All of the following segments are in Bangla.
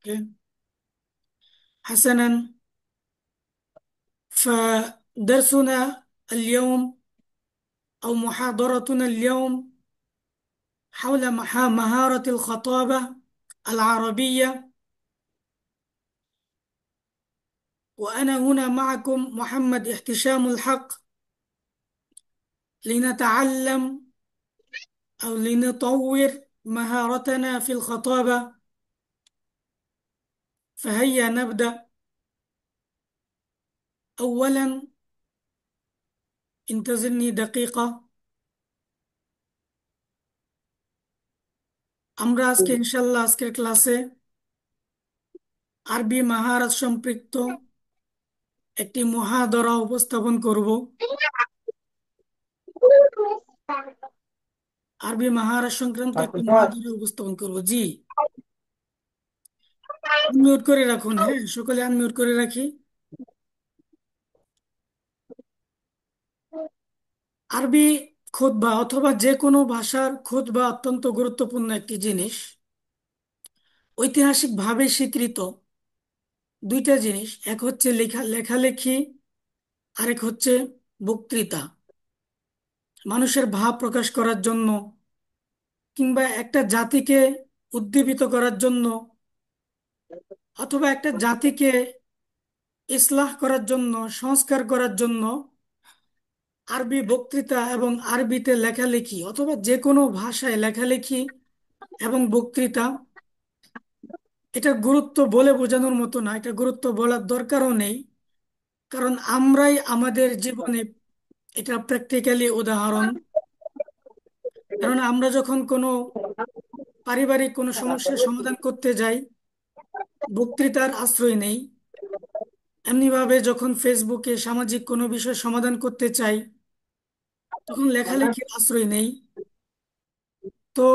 أوكي. حسنا، فدرسنا اليوم أو محاضرتنا اليوم حول مهارة الخطابة العربية. وأنا هنا معكم محمد احتشام الحق لنتعلم أو لنطور مهارتنا في الخطابة. فهيا نبدأ. أولا، انتظرني دقيقة. আমরা আজকে ইনশাল্লাহ আজকের ক্লাসে আরবি মহারাত সম্পৃক্ত একটি মহাদরা উপস্থাপন করব। আরবি মহারাত সংক্রান্ত একটি মহাদরা উপস্থাপন করব। জি, আনমিউট করে রাখুন। হ্যাঁ, সকলে আনমিউট করে রাখি। আরবি খুতবা অথবা যে কোনো ভাষার খুতবা অত্যন্ত গুরুত্বপূর্ণ একটি জিনিস। ঐতিহাসিকভাবে স্বীকৃত দুইটা জিনিস, এক হচ্ছে লেখালেখি, আরেক হচ্ছে বক্তৃতা। মানুষের ভাব প্রকাশ করার জন্য কিংবা একটা জাতিকে উদ্দীপিত করার জন্য অথবা একটা জাতিকে ইসলাহ করার জন্য, সংস্কার করার জন্য আরবি বক্তৃতা এবং আরবিতে লেখালেখি অথবা যে কোনো ভাষায় লেখালেখি এবং বক্তৃতা, এটা গুরুত্ব বলে বোঝানোর মতো না, এটা গুরুত্ব বলার দরকারও নেই। কারণ আমরাই আমাদের জীবনে এটা প্র্যাকটিক্যালি উদাহরণ। কারণ আমরা যখন কোনো পারিবারিক কোনো সমস্যার সমাধান করতে যাই, বক্তৃতার আশ্রয় নেই। এমনিভাবে যখন ফেসবুকে সামাজিক কোনো বিষয় সমাধান করতে চাই, তখন লেখালেখির আশ্রয় নেই। তো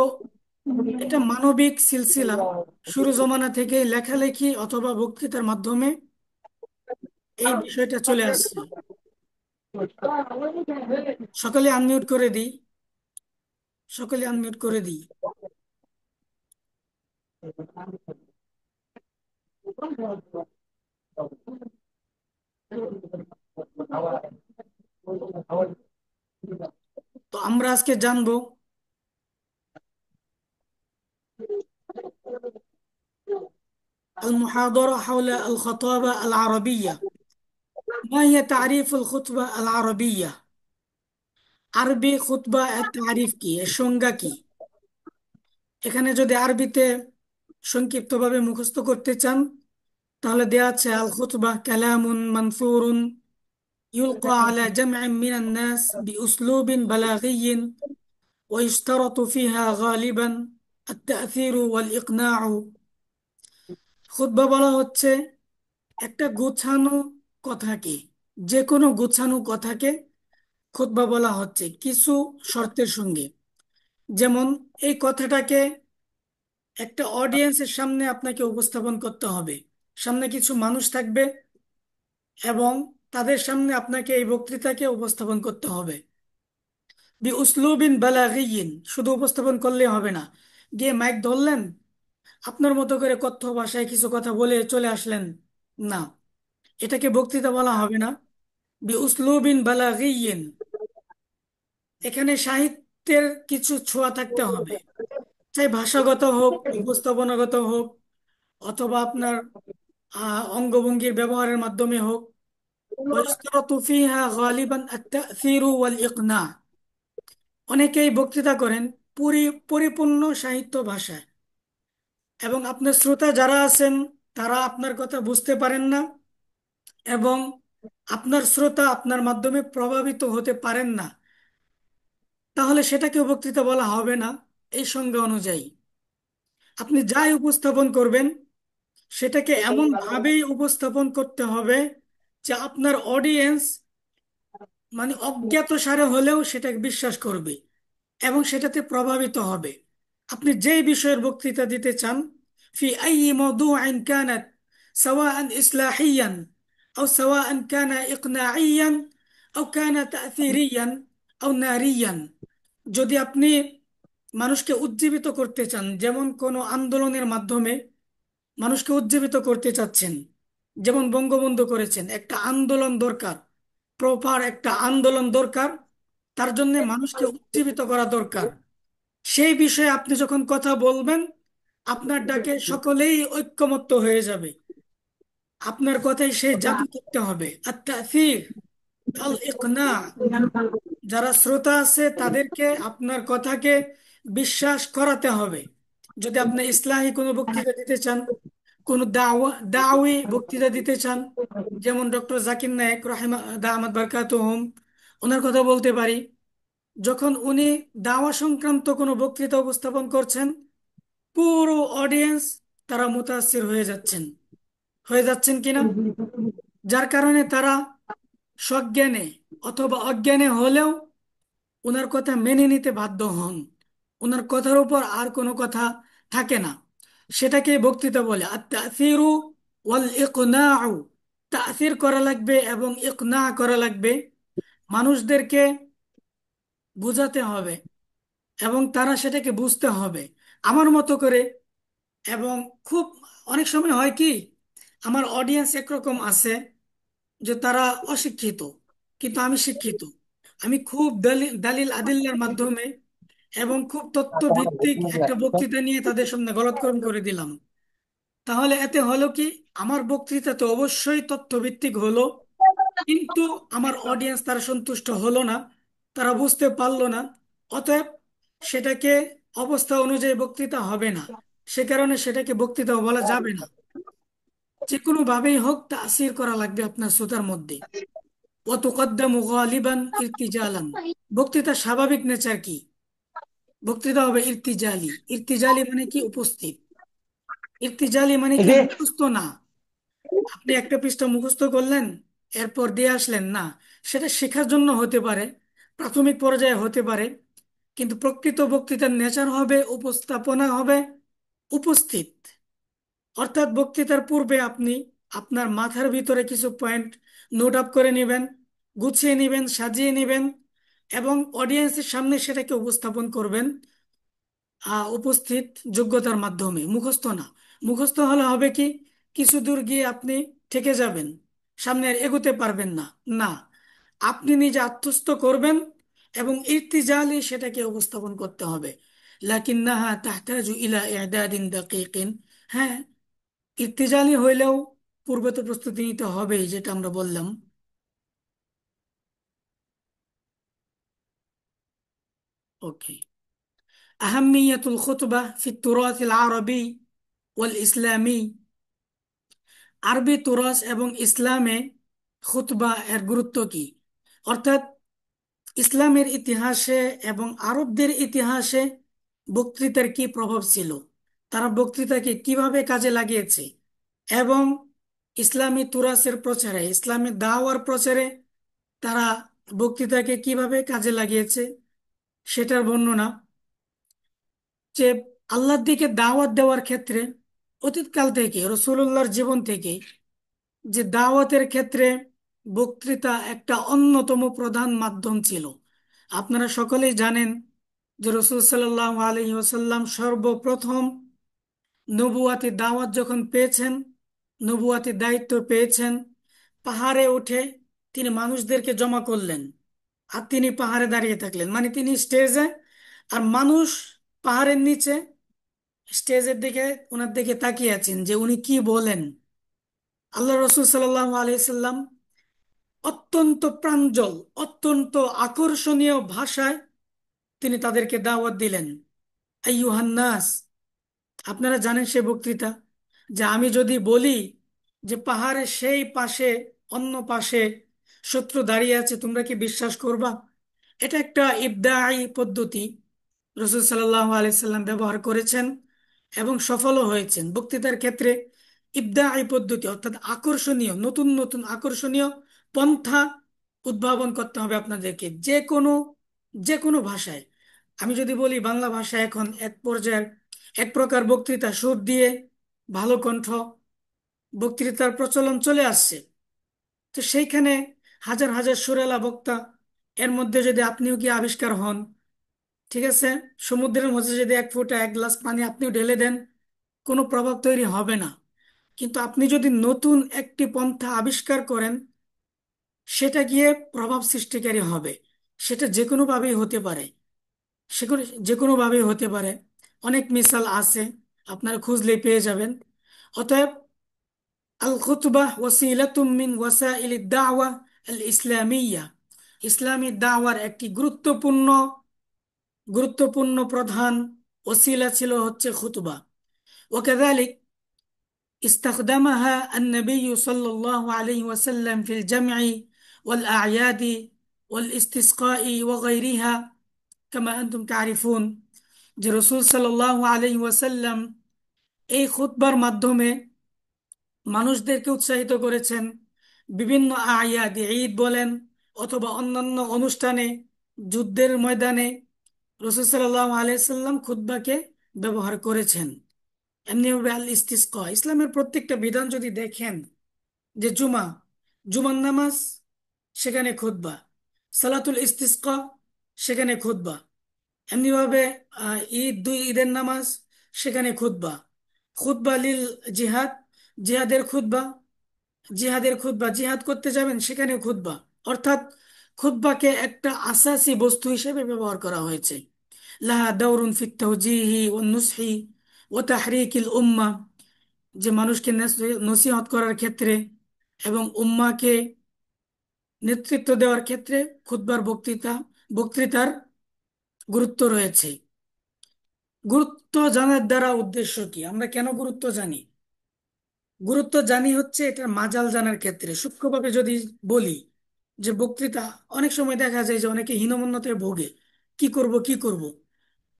এটা মানবিক সিলসিলা, শুরু জমানা থেকে লেখালেখি অথবা বক্তৃতার মাধ্যমে এই বিষয়টা চলে আসছে। সকলে আনমিউট করে দিই, সকলে আনমিউট করে দিই। তো আমরা আজকে জানবো المحاضرة حول الخطابة العربية. ما هي تعريف الخطبة العربية؟ আরবি খুতবা এর তারিফ কি, এর সংজ্ঞা কি? এখানে যদি আরবিতে সংক্ষিপ্তভাবে মুখস্থ করতে চান তাহলে দেয়া আছে আল খুতবা কালামুন মানসুরুন ইউলকা আলা জাম'in মিনান নাস বিউসলুবিন বালাগিয়্যিন ওয়া ইশতারাতু ফিহা গালিবান التأثير والإقناع। খুতবা বলা হচ্ছে একটা গোছানো কথাকে, যে কোনো গোছানো কথাকে খুতবা বলা হচ্ছে কিছু শর্তের সঙ্গে। যেমন এই কথাটাকে একটা অডিয়েন্সের সামনে আপনাকে উপস্থাপন করতে হবে, সামনে কিছু মানুষ থাকবে এবং তাদের সামনে আপনাকে এই বক্তৃতাকে উপস্থাপন করতে হবে। বি উসলুবিন বালাগিয়িন, শুধু উপস্থাপন করলে হবে না, গিয়ে মাইক ধরলেন, আপনার মতো করে কথ্য ভাষায় কিছু কথা বলে চলে আসলেন, না, এটাকে বক্তৃতা বলা হবে না। বি উসলুবিন বালাগিয়িন, এখানে সাহিত্যের কিছু ছোঁয়া থাকতে হবে, চাই ভাষাগত হোক, উপস্থাপনাগত হোক, অথবা আপনার অঙ্গভঙ্গির ব্যবহারের মাধ্যমে হোক। ويشترط فيها غالبا التأثير والإقناع। অনেকেই বক্তৃতা করেন পরিপূর্ণ সাহিত্য ভাষায়, এবং আপনার শ্রোতা যারা আছেন তারা আপনার কথা বুঝতে পারেন না, এবং আপনার শ্রোতা আপনার মাধ্যমে প্রভাবিত হতে পারেন না, তাহলে সেটাকে বক্তৃতা বলা হবে না। এই সংজ্ঞা অনুযায়ী আপনি যাই উপস্থাপন করবেন সেটাকে এমন ভাবেই উপস্থাপন করতে হবে যে আপনার অডিয়েন্স মানে অজ্ঞাত সারে হলেও সেটাকে বিশ্বাস করবে এবং সেটাতে প্রভাবিত হবে। আপনি যেই বিষয়ের বক্তৃতা দিতে চান, ফি আই মাওদুআইন কানাত, সাওয়াআন ইসলাহিয়ান আও সাওয়াআন কানা ইকনাইয়ান আও কানা তা'থীরিয়ান আও নারিয়ান, যদি আপনি মানুষকে উজ্জীবিত করতে চান, যেমন কোনো আন্দোলনের মাধ্যমে মানুষকে উজ্জীবিত করতে চাচ্ছেন, যেমন বঙ্গবন্ধু করেছেন। একটা আন্দোলন দরকার, প্রপার একটা আন্দোলন দরকার, তার জন্য মানুষকে উজ্জীবিত করা দরকার। সেই বিষয়ে আপনি যখন কথা বলবেন, আপনার ডাকে সকলেই ঐক্যমত্য হয়ে যাবে। আপনার কথাই সেই জাদু করতে হবে। আর তাসির, আল ইকনা, যারা শ্রোতা আছে তাদেরকে আপনার কথাকে বিশ্বাস করাতে হবে। যদি আপনি ইসলামী কোনো বক্তৃতা দিতে চান, কোনো দাওয়াই বক্তৃতা দিতে চান, যেমন ডক্টর জাকির নায়েক রাহিমা দামাত বারকাতুহুম, ওনার কথা বলতে পারি। যখন উনি দাওয়া সংক্রান্ত কোনো বক্তৃতা উপস্থাপন করছেন, পুরো অডিয়েন্স তারা মুতাসির হয়ে যাচ্ছেন কিনা, যার কারণে তারা সজ্ঞানে অথবা অজ্ঞানে হলেও ওনার কথা মেনে নিতে বাধ্য হন। ওনার কথার উপর আর কোনো কথা থাকে না। সেটাকে বক্তৃতা বলে। আর তাসিরু ওয়াল ইকনাউ, তাসির করা লাগবে এবং ইকনা করা লাগবে। মানুষদেরকে বোঝাতে হবে এবং তারা সেটাকে বুঝতে হবে আমার মতো করে। এবং খুব অনেক সময় হয় কি, আমার অডিয়েন্স একরকম আছে যে তারা অশিক্ষিত, কিন্তু আমি শিক্ষিত। আমি খুব দলিল দলিল আদিল্লার মাধ্যমে এবং খুব তথ্য ভিত্তিক একটা বক্তৃতা নিয়ে তাদের সামনে গলৎকরণ করে দিলাম। তাহলে এতে হলো কি, আমার বক্তৃতা তো অবশ্যই তথ্য ভিত্তিক হলো, কিন্তু আমার অডিয়েন্স তারা সন্তুষ্ট হলো না, তারা বুঝতে পারলো না। অতএব সেটাকে অবস্থা অনুযায়ী বক্তৃতা হবে না, সে কারণে সেটাকে বক্তৃতা বলা যাবে না। যে কোনো ভাবেই হোক তাসির করা লাগবে আপনার শ্রোতার মধ্যে। ওয়াতুকদ্দামু গালিবান ইরতিজালান, বক্তৃতার স্বাভাবিক নেচার কি? বক্তৃতা হবে ইরতিজালি। ইরতিজালি মানে কি? উপস্থিত। ইরতিজালি মানে কি? মুখস্থ না। আপনি একটা পৃষ্ঠা মুখস্থ করলেন, এরপর দিয়ে আসলেন না। সেটা শেখার জন্য হতে পারে, প্রাথমিক পর্যায়ে হতে পারে, কিন্তু প্রকৃত বক্তৃতার নেচার হবে, উপস্থাপনা হবে উপস্থিত। অর্থাৎ বক্তৃতার পূর্বে আপনি আপনার মাথার ভিতরে কিছু পয়েন্ট নোট আপ করে নেবেন, গুছিয়ে নেবেন, সাজিয়ে নেবেন, এবং অডিয়েন্সের সামনে সেটাকে উপস্থাপন করবেন উপস্থিত যোগ্যতার মাধ্যমে, মুখস্থ না। মুখস্থ হলে হবে কি, কিছু দূর গিয়ে আপনি থেকে যাবেন, সামনে আর এগোতে পারবেন না। না, আপনি নিজে আত্মস্থ করবেন এবং ইর্তিজালি সেটাকে উপস্থাপন করতে হবে। লাকিন্নাহা তাহতাজু ইলা ইদাদিন দাকিকিন। হ্যাঁ, ইর্তিজালি হইলেও পূর্বে তো প্রস্তুতি নিতে হবেই, যেটা আমরা বললাম। ওকে। আহাম্মিয়াতুল খুতবা ফি তুরাথিল আরবি ওয়াল ইসলামী। আরবি তুরাস এবং ইসলামে খুতবা এর গুরুত্ব কি? অর্থাৎ ইসলামের ইতিহাসে এবং আরবদের ইতিহাসে বক্তৃতার কি প্রভাব ছিল, তারা বক্তৃতাকে কিভাবে কাজে লাগিয়েছে, এবং ইসলামী তুরাসের প্রচারে, ইসলামের দাওয়ার প্রচারে তারা বক্তৃতাকে কিভাবে কাজে লাগিয়েছে সেটার বর্ণনা। যে আল্লাহর দিকে দাওয়াত দেওয়ার ক্ষেত্রে অতীতকাল থেকে, রসুল্লাহর জীবন থেকে, যে দাওয়াতের ক্ষেত্রে বক্তৃতা একটা অন্যতম প্রধান মাধ্যম ছিল। আপনারা সকলেই জানেন যে রসুল সাল্লাল্লাহু আলাইহি ওয়াসাল্লাম সর্বপ্রথম নবুয়াতি দাওয়াত যখন পেয়েছেন, নবুয়াতি দায়িত্ব পেয়েছেন, পাহাড়ে উঠে তিনি মানুষদেরকে জমা করলেন। আর তিনি পাহাড়ে দাঁড়িয়ে থাকলেন, মানে তিনি স্টেজে, আর মানুষ পাহাড়ের নিচে স্টেজের দিকে ওনার দিকে তাকিয়ে আছেন যে উনি কি বলেন। আল্লাহ রসুল সাল্লাল্লাহু আলাইহি সাল্লাম অত্যন্ত প্রাঞ্জল, অত্যন্ত আকর্ষণীয় ভাষায় তিনি তাদেরকে দাওয়াত দিলেন। আইয়ুহান নাস, আপনারা জানেন সে বক্তৃতা, যে আমি যদি বলি যে পাহাড়ের সেই পাশে, অন্য পাশে শত্রু দাঁড়িয়ে আছে, তোমরা কি বিশ্বাস করবা? এটা একটা ইবদাঈ পদ্ধতি রসুল সাল্লাল্লাহু আলাইহি সাল্লাম ব্যবহার করেছেন এবং সফলও হয়েছেন। বক্তৃতার ক্ষেত্রে ইবদাঈ পদ্ধতি, অর্থাৎ আকর্ষণীয়, নতুন নতুন আকর্ষণীয় পন্থা উদ্ভাবন করতে হবে আপনাদেরকে, যে কোনো ভাষায়। আমি যদি বলি বাংলা ভাষা এখন এক পর্যায়ের এক প্রকার বক্তৃতা সুর দিয়ে, ভালো কণ্ঠ, বক্তৃতার প্রচলন চলে আসছে। তো সেইখানে হাজার হাজার সুরেলা বক্তা, এর মধ্যে যদি আপনিও কি আবিষ্কার হন, ঠিক আছে, সমুদ্রের মধ্যে যদি এক ফোঁটা এক গ্লাস পানি আপনিও ঢেলে দেন, কোনো প্রভাব তৈরি হবে না। কিন্তু আপনি যদি নতুন একটি পন্থা আবিষ্কার করেন, সেটা গিয়ে প্রভাব সৃষ্টিকারী হবে। সেটা যে কোনো ভাবেই হতে পারে, যে কোনো ভাবেই হতে পারে। অনেক মিসাল আছে, আপনারা খুঁজলে পেয়ে যাবেন। অতএব আল খুতবাহ ওয়াসিলাতুম মিন ওয়াসাইল দাওয়া আল ইসলামিয়া, ইসলামী দাওয়ার একটি গুরুত্বপূর্ণ প্রধান ওসিলা ছিল হচ্ছে খুতবা। وكذلك استخدمها النبي صلى الله عليه وسلم في الجمع والأعياد والاستسقاء وغيرها، كما أنتم تعرفون যে রসুল সাল্লাল্লাহু আলাইহি ওয়াসাল্লাম এই খুতবার মাধ্যমে মানুষদেরকে উৎসাহিত করেছেন। বিভিন্ন আয়াদ, ঈদ বলেন অথবা অন্যান্য অনুষ্ঠানে, যুদ্ধের ময়দানে রসুল সাল্লাল্লাহু আলাইহি সাল্লাম খুতবাকে ব্যবহার করেছেন। এমনিভাবে আল ইস্তিসকা, ইসলামের প্রত্যেকটা বিধান যদি দেখেন, যে জুমার নামাজ, সেখানে খুতবা। সালাতুল ইস্তিসকা, সেখানে খুতবা। এমনিভাবে ঈদের নামাজ, সেখানে খুতবা। খুতবা লিল জিহাদ, জিহাদের খুতবা, জিহাদ করতে যাবেন, সেখানে খুতবা। অর্থাৎ খুতবাকে একটা আসাসি বস্তু হিসেবে ব্যবহার করা হয়েছে। লাহা দাউরুন ফিত তাওজিহি ওয়ান নুসহি ওয়া তাহরিকিল উম্মাহ, যে মানুষকে নসিহত করার ক্ষেত্রে এবং উম্মাকে নেতৃত্ব দেওয়ার ক্ষেত্রে খুতবার বক্তৃতার গুরুত্ব রয়েছে। গুরুত্ব জানার দ্বারা উদ্দেশ্য কি? আমরা কেন গুরুত্ব জানি? গুরুত্ব জানি হচ্ছে এটার মাজাল জানার ক্ষেত্রে। সূক্ষ্মভাবে যদি বলি, যে বক্তৃতা, অনেক সময় দেখা যায় যে অনেকে হীনমন্যতায় ভোগে, কি করব।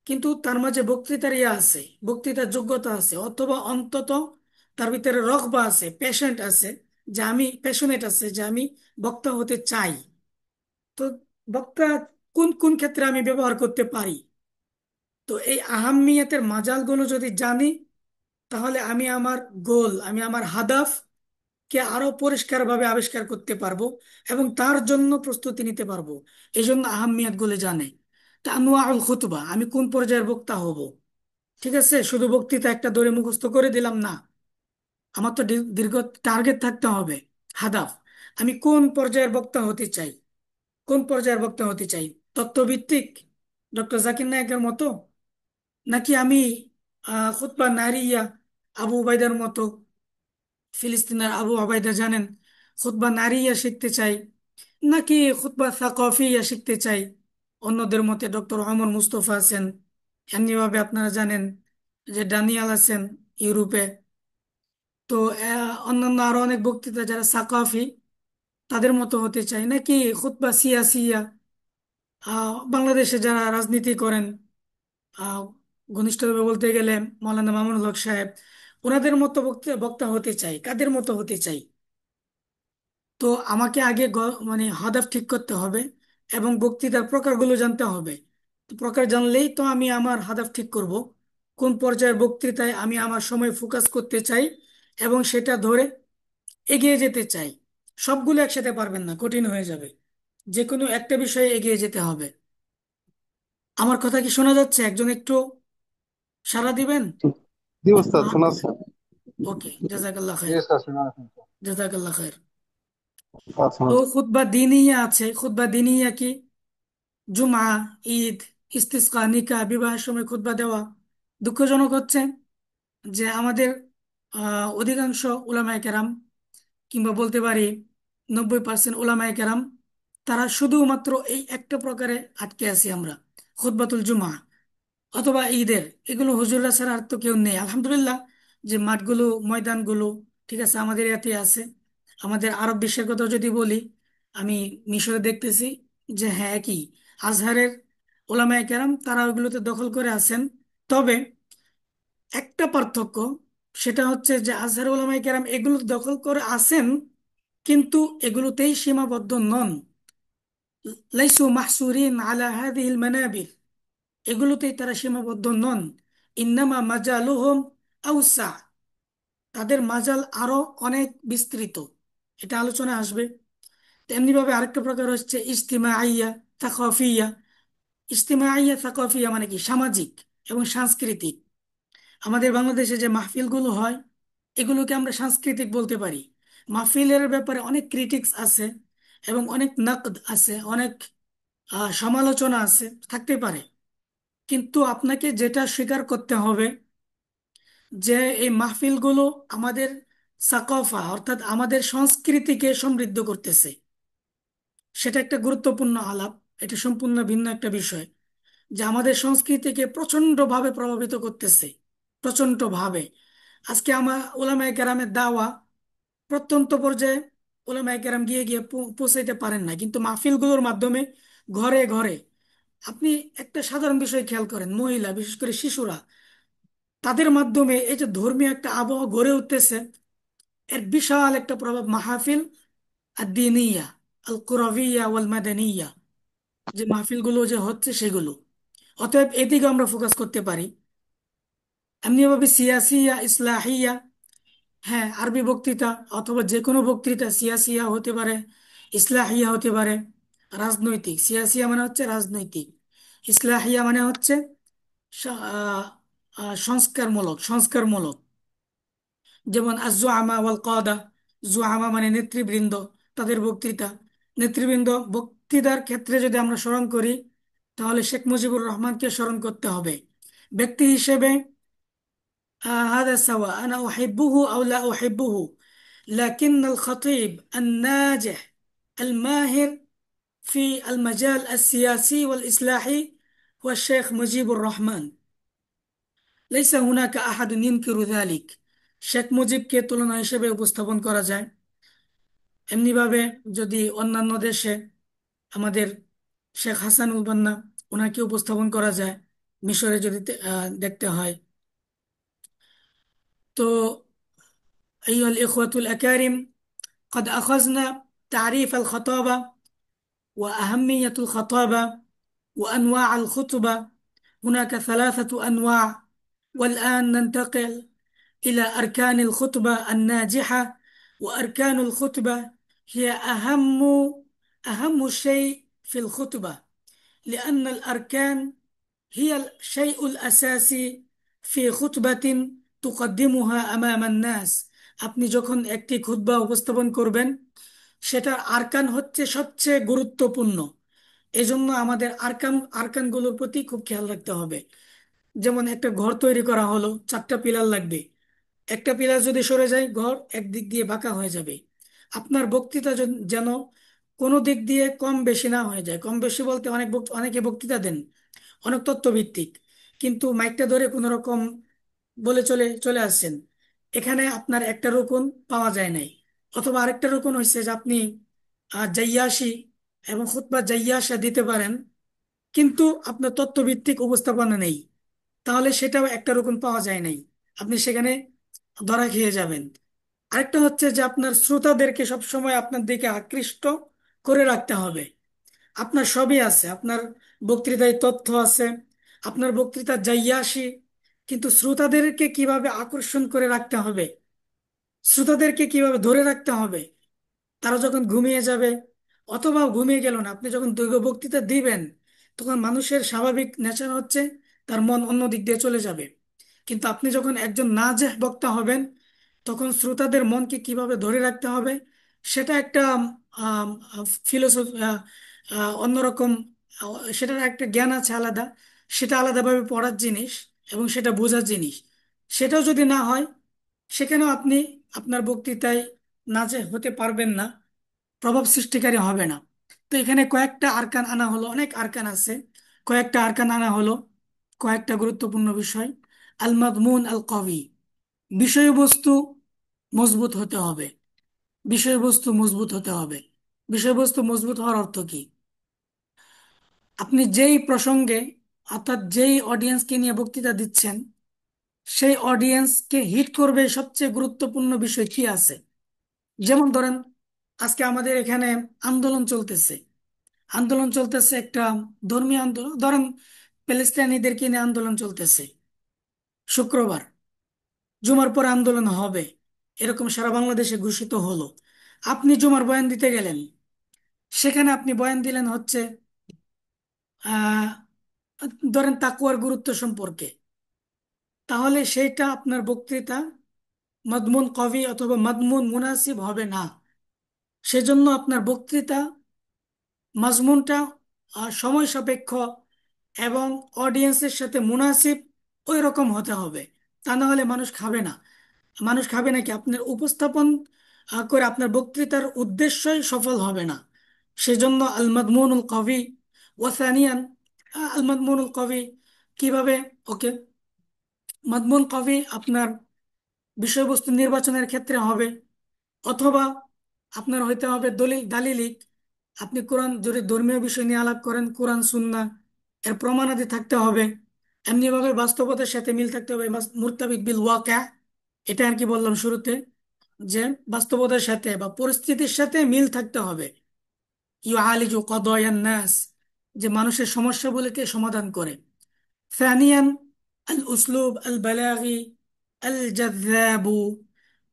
কিন্তু তার মাঝে বক্তৃতার ইয়ে আছে, বক্তৃতার যোগ্যতা আছে, অথবা অন্তত তার ভিতরে রগবা আছে, পেশেন্ট আছে, যে আমি প্যাশনেট আছে, যে আমি বক্তা হতে চাই। তো বক্তা কোন কোন ক্ষেত্রে আমি ব্যবহার করতে পারি, তো এই আহাম্মিয়াতের মাজালগুলো যদি জানি, তাহলে আমি আমার হাদাফ কে আরো পরিষ্কারভাবে আবিষ্কার করতে পারবো এবং তার জন্য প্রস্তুতি নিতে পারবো। এই জন্য আহাম্মিয়াত গুলো জানে। তা আনোয়াউল খুতবা, আমি কোন পর্যায়ের বক্তা হব। ঠিক আছে, শুধু বক্তৃতা একটা ধরে মুখস্থ করে দিলাম না, আমার তো দীর্ঘ টার্গেট থাকতে হবে, হাদাফ। আমি কোন পর্যায়ের বক্তা হতে চাই, কোন পর্যায়ের বক্তা হতে চাই? তত্ত্বভিত্তিক, ডক্টর জাকির নায়েকের মতো, নাকি আমি খুতবা নারিয়া, আবু উবাইদার মতো, ফিলিস্তিনের আবু উবাইদা জানেন, খুতবা নারিয়া শিখতে চাই, নাকি খুতবা সাকাফিয়া শিখতে চাই? অন্যদের মতে ডক্টর ওমর মুস্তফা আছেন, এমনিভাবে আপনারা জানেন যে ড্যানিয়েল আছেন ইউরোপে। তো অন্যান্য আরো অনেক বক্তৃতা যারা সাকাফি, তাদের মতো হতে চাই, নাকি খুতবা সিয়াসিয়া, বাংলাদেশে যারা রাজনীতি করেন, আহ ঘনিষ্ঠভাবে বলতে গেলে মৌলানা মামুনুল হক সাহেব, ওনাদের মতো বক্তা হতে চাই, কাদের মতো হতে চাই? তো আমাকে আগে মানে হাদাফ ঠিক করতে হবে এবং বক্তৃতার প্রকারগুলো জানতে হবে। তো প্রকার জানলেই তো আমি আমার হাদাফ ঠিক করব, কোন পর্যায়ের বক্তৃতায় আমি আমার সময় ফোকাস করতে চাই এবং সেটা ধরে এগিয়ে যেতে চাই। সবগুলো একসাথে পারবেন না, কঠিন হয়ে যাবে। যে কোনো একটা বিষয়ে এগিয়ে যেতে হবে। আমার কথা কি শোনা যাচ্ছে? একজন একটু সাড়া দিবেন। জি ওস্তাদ, শোনা যাচ্ছে। ওকে, জাজাকাল্লাহ জি খায়ের। ওস্তাদ, শোনা যাচ্ছে। জাজাকাল্লাহ খায়ের। শোনা তো যাচ্ছে। খুতবা দিনিয়া আছে, খুতবা দিনিয়া কি? জুমা, ঈদ, ইস্তিসকা, নিকাহ, বিবাহের সময় খুতবা দেওয়া। দুঃখজনক হচ্ছে যে আমাদের অধিকাংশ উলামায়ে কেরাম, কিংবা বলতে পারি 90% উলামায়ে কেরাম, তারা শুধুমাত্র এই একটা প্রকারে আটকে আছি আমরা, খুতবাতুল জুমা অথবা ঈদের। এগুলো হুজুররা ছাড়া আর তো কেউ নেই, আলহামদুলিল্লাহ। যে মাঠগুলো, ময়দানগুলো, ঠিক আছে, আমাদের এতে আছে। আমাদের আরব বিশ্বের কথা যদি বলি, আমি মিশরে দেখতেছি যে হ্যাঁ, কি আজহারের ওলামায়ে কেরাম তারা ওইগুলোতে দখল করে আছেন। তবে একটা পার্থক্য, সেটা হচ্ছে যে আজহার ওলামায়ে কেরাম এগুলো দখল করে আছেন, কিন্তু এগুলোতেই সীমাবদ্ধ নন। লাইসু মাহসুরিন আলা হাদিহিল মানাবির, এগুলোতেই তারা সীমাবদ্ধ নন। ইন্নামা মাজালুহুম আউসা, তাদের মাজাল আরো অনেক বিস্তৃত। এটা আলোচনা আসবে। তেমনি ভাবে আরেকটা প্রকার হচ্ছে ইজতিমা আইয়া থাকাফিয়া। ইজতিমা আইয়া থাকাফিয়া মানে কি? সামাজিক এবং সাংস্কৃতিক। আমাদের বাংলাদেশে যে মাহফিলগুলো হয়, এগুলোকে আমরা সাংস্কৃতিক বলতে পারি। মাহফিলের ব্যাপারে অনেক ক্রিটিক্স আছে এবং অনেক নকদ আছে, অনেক সমালোচনা আছে, থাকতে পারে। কিন্তু আপনাকে যেটা স্বীকার করতে হবে যে এই মাহফিলগুলো আমাদের সাকফা অর্থাৎ আমাদের সংস্কৃতিকে সমৃদ্ধ করতেছে। সেটা একটা গুরুত্বপূর্ণ আলাপ। এটা সম্পূর্ণ ভিন্ন একটা বিষয়, যে আমাদের সংস্কৃতিকে প্রচন্ডভাবে প্রভাবিত করতেছে, প্রচন্ড ভাবে। আজকে আমার ওলামায়ে কেরামের দাওয়া প্রত্যন্ত পর্যায়ে ওলামায়ে কেরাম গিয়ে গিয়ে পৌঁছাইতে পারেন না, কিন্তু মাহফিলগুলোর মাধ্যমে ঘরে ঘরে আপনি একটা সাধারণ বিষয় খেয়াল করেন, মহিলা বিশেষ করে শিশুরা, তাদের মাধ্যমে এই যে ধর্মীয় একটা আবহাওয়া গড়ে উঠতেছে, এর বিশাল একটা প্রভাব মাহফিল আর দিনিয়া আল কুরাবিয়া ওয়াল মাদানিয়া, যে মাহফিলগুলো যে হচ্ছে সেগুলো। অতএব এদিকে আমরা ফোকাস করতে পারি। এমনিভাবে সিয়াসিয়া ইসলাহিয়া, হ্যাঁ, আরবি বক্তৃতা অথবা যে কোনো বক্তৃতা সিয়াসিয়া হতে পারে, ইসলাহিয়া হতে পারে। রাজনৈতিক, সিয়াসিয়া মানে হচ্ছে রাজনৈতিক, ইসলাহিয়া মানে হচ্ছে সংস্কারমূলক, সংস্কারমূলক। যেমন আজ-জুআমা ওয়াল কাদা, জুআমা মানে নেতৃবৃন্দ, তাদের বক্তৃতা। নেতৃবৃন্দ বক্তৃতার ক্ষেত্রে যদি আমরা স্মরণ করি, তাহলে শেখ মুজিবুর রহমানকে স্মরণ করতে হবে ব্যক্তি হিসেবে। هذا سواء أنا أحبه أو لا أحبه، لكن الخطيب الناجح الماهر في المجال السياسي والإصلاحي هو الشيخ مجيب الرحمن، ليس هناك أحد ينكر ذلك। শেখ মুজিবকে তুলনা হিসেবে উপস্থাপন করা যায়। এমনিভাবে যদি অন্যান্য দেশে আমাদের শেখ হাসানুল বান্না, ওনাকে উপস্থাপন করা যায়। মিশরে যদি দেখতে হয় তো। أيها الإخوة الأكارم، قد أخذنا تعريف الخطابة وأهمية الخطابة وأنواع الخطبة. هناك ثلاثة أنواع. والآن ننتقل إلى أركان الخطبة الناجحة. وأركان الخطبة هي أهم شيء في الخطبة، لأن الأركان هي الشيء الأساسي في خطبة تقدمها أمام الناس। আপনি যখন একটি খুতবা উপস্থাপন করবেন, সেটার আরকান হচ্ছে সবচেয়ে গুরুত্বপূর্ণ। এজন্য আমাদের আরকানগুলোর প্রতি খুব খেয়াল রাখতে হবে। যেমন একটা ঘর তৈরি করা হলো, 4টা পিলার লাগবে। একটা পিলার যদি সরে যায়, ঘর একদিক দিয়ে বাঁকা হয়ে যাবে। আপনার বক্তৃতা যেন কোনো দিক দিয়ে কম বেশি না হয়ে যায়। কম বেশি বলতে অনেকে বক্তৃতা দেন অনেক তথ্যভিত্তিক, কিন্তু মাইকটা ধরে কোনো রকম বলে চলে চলে আসছেন। এখানে আপনার একটা রুকুন পাওয়া যায় নাই। অথবা আরেকটা রুকুন হয়েছে যে আপনি জাইয়াসি এবং খুতবা জাইয়াসা দিতে পারেন, কিন্তু আপনার তথ্যভিত্তিক উপস্থাপনা নেই, তাহলে সেটাও একটা রকম পাওয়া যায় নাই, আপনি সেখানে ধরা খেয়ে যাবেন। আরেকটা হচ্ছে যে আপনার শ্রোতাদেরকে সবসময় আপনার দিকে আকৃষ্ট করে রাখতে হবে। আপনার সবই আছে, আপনার বক্তৃতায় তথ্য আছে, আপনার বক্তৃতা যাইয়াসি, কিন্তু শ্রোতাদেরকে কিভাবে আকর্ষণ করে রাখতে হবে, শ্রোতাদেরকে কিভাবে ধরে রাখতে হবে। তারা যখন ঘুমিয়ে যাবে অথবা ঘুমিয়ে গেল না, আপনি যখন দৈর্ঘ্য বক্তৃতা দিবেন, তখন মানুষের স্বাভাবিক নেচার হচ্ছে তার মন অন্য দিক দিয়ে চলে যাবে। কিন্তু আপনি যখন একজন নাজেহ বক্তা হবেন, তখন শ্রোতাদের মনকে কিভাবে ধরে রাখতে হবে, সেটা একটা ফিলোসফি, অন্যরকম। সেটার একটা জ্ঞান আছে আলাদা, সেটা আলাদাভাবে পড়ার জিনিস এবং সেটা বোঝার জিনিস। সেটাও যদি না হয়, সেখানেও আপনি আপনার বক্তৃতায় নাজেহ হতে পারবেন না, প্রভাব সৃষ্টিকারী হবে না। তো এখানে কয়েকটা আরকান আনা হলো, অনেক আরকান আছে, কয়েকটা আরকান আনা হলো, কয়েকটা গুরুত্বপূর্ণ বিষয়। আল মাদমুন আল কওয়ি, বিষয়বস্তু মজবুত হতে হবে। বিষয়বস্তু মজবুত হতে হবে। বিষয়বস্তু মজবুত হওয়ার অর্থ কি? আপনি যেই প্রসঙ্গে অর্থাৎ যেই অডিয়েন্সকে নিয়ে বক্তৃতা দিচ্ছেন, সেই অডিয়েন্সকে হিট করবে সবচেয়ে গুরুত্বপূর্ণ বিষয় কি আছে। যেমন ধরেন, আজকে আমাদের এখানে আন্দোলন চলতেছে, আন্দোলন চলতেছে একটা ধর্মীয় আন্দোলন, ধরেন প্যালেস্টাইনিদেরকে নিয়ে আন্দোলন চলতেছে। শুক্রবার জুমার পর আন্দোলন হবে, এরকম সারা বাংলাদেশে ঘোষিত হলো। আপনি জুমার বয়ান দিতে গেলেন, সেখানে আপনি বয়ান দিলেন হচ্ছে আহ ধরেন তাকওয়ার গুরুত্ব সম্পর্কে, তাহলে সেইটা আপনার বক্তৃতা মাদমুন কবি অথবা মাদমুন মুনাসিব হবে না। সেজন্য আপনার বক্তৃতা মাজমুনটা সময় সাপেক্ষ এবং অডিয়েন্সের সাথে মুনাসিব ওই রকম হতে হবে। তা না হলে মানুষ খাবে না। মানুষ খাবে নাকি আপনার উপস্থাপন করে আপনার বক্তৃতার উদ্দেশ্যই সফল হবে না। সেজন্য আল মাদমুনুল কবি ওয়াসানিয়ান, আল মাদমুনুল কবি কিভাবে? ওকে, মাদমুন কবি আপনার বিষয়বস্তু নির্বাচনের ক্ষেত্রে হবে, অথবা আপনার হইতে হবে দলিল দালিলিক। আপনি কোরআন যদি ধর্মীয় বিষয় নিয়ে আলাপ করেন, কোরআন সুন্নাহ এর প্রমাণাদি থাকতে হবে। এমনিভাবে বাস্তবতার সাথে মিল থাকতে হবে, মুরতাবিত বিল ওয়াকা। এটা আর কি বললাম শুরুতে, যে বাস্তবতার সাথে বা পরিস্থিতির সাথে মিল থাকতে হবে। ইউআলিজু কদায়ান নাস, যে মানুষের সমস্যাগুলিকে সমাধান করে। ثانيا الأسلوب البلاغي الجذاب،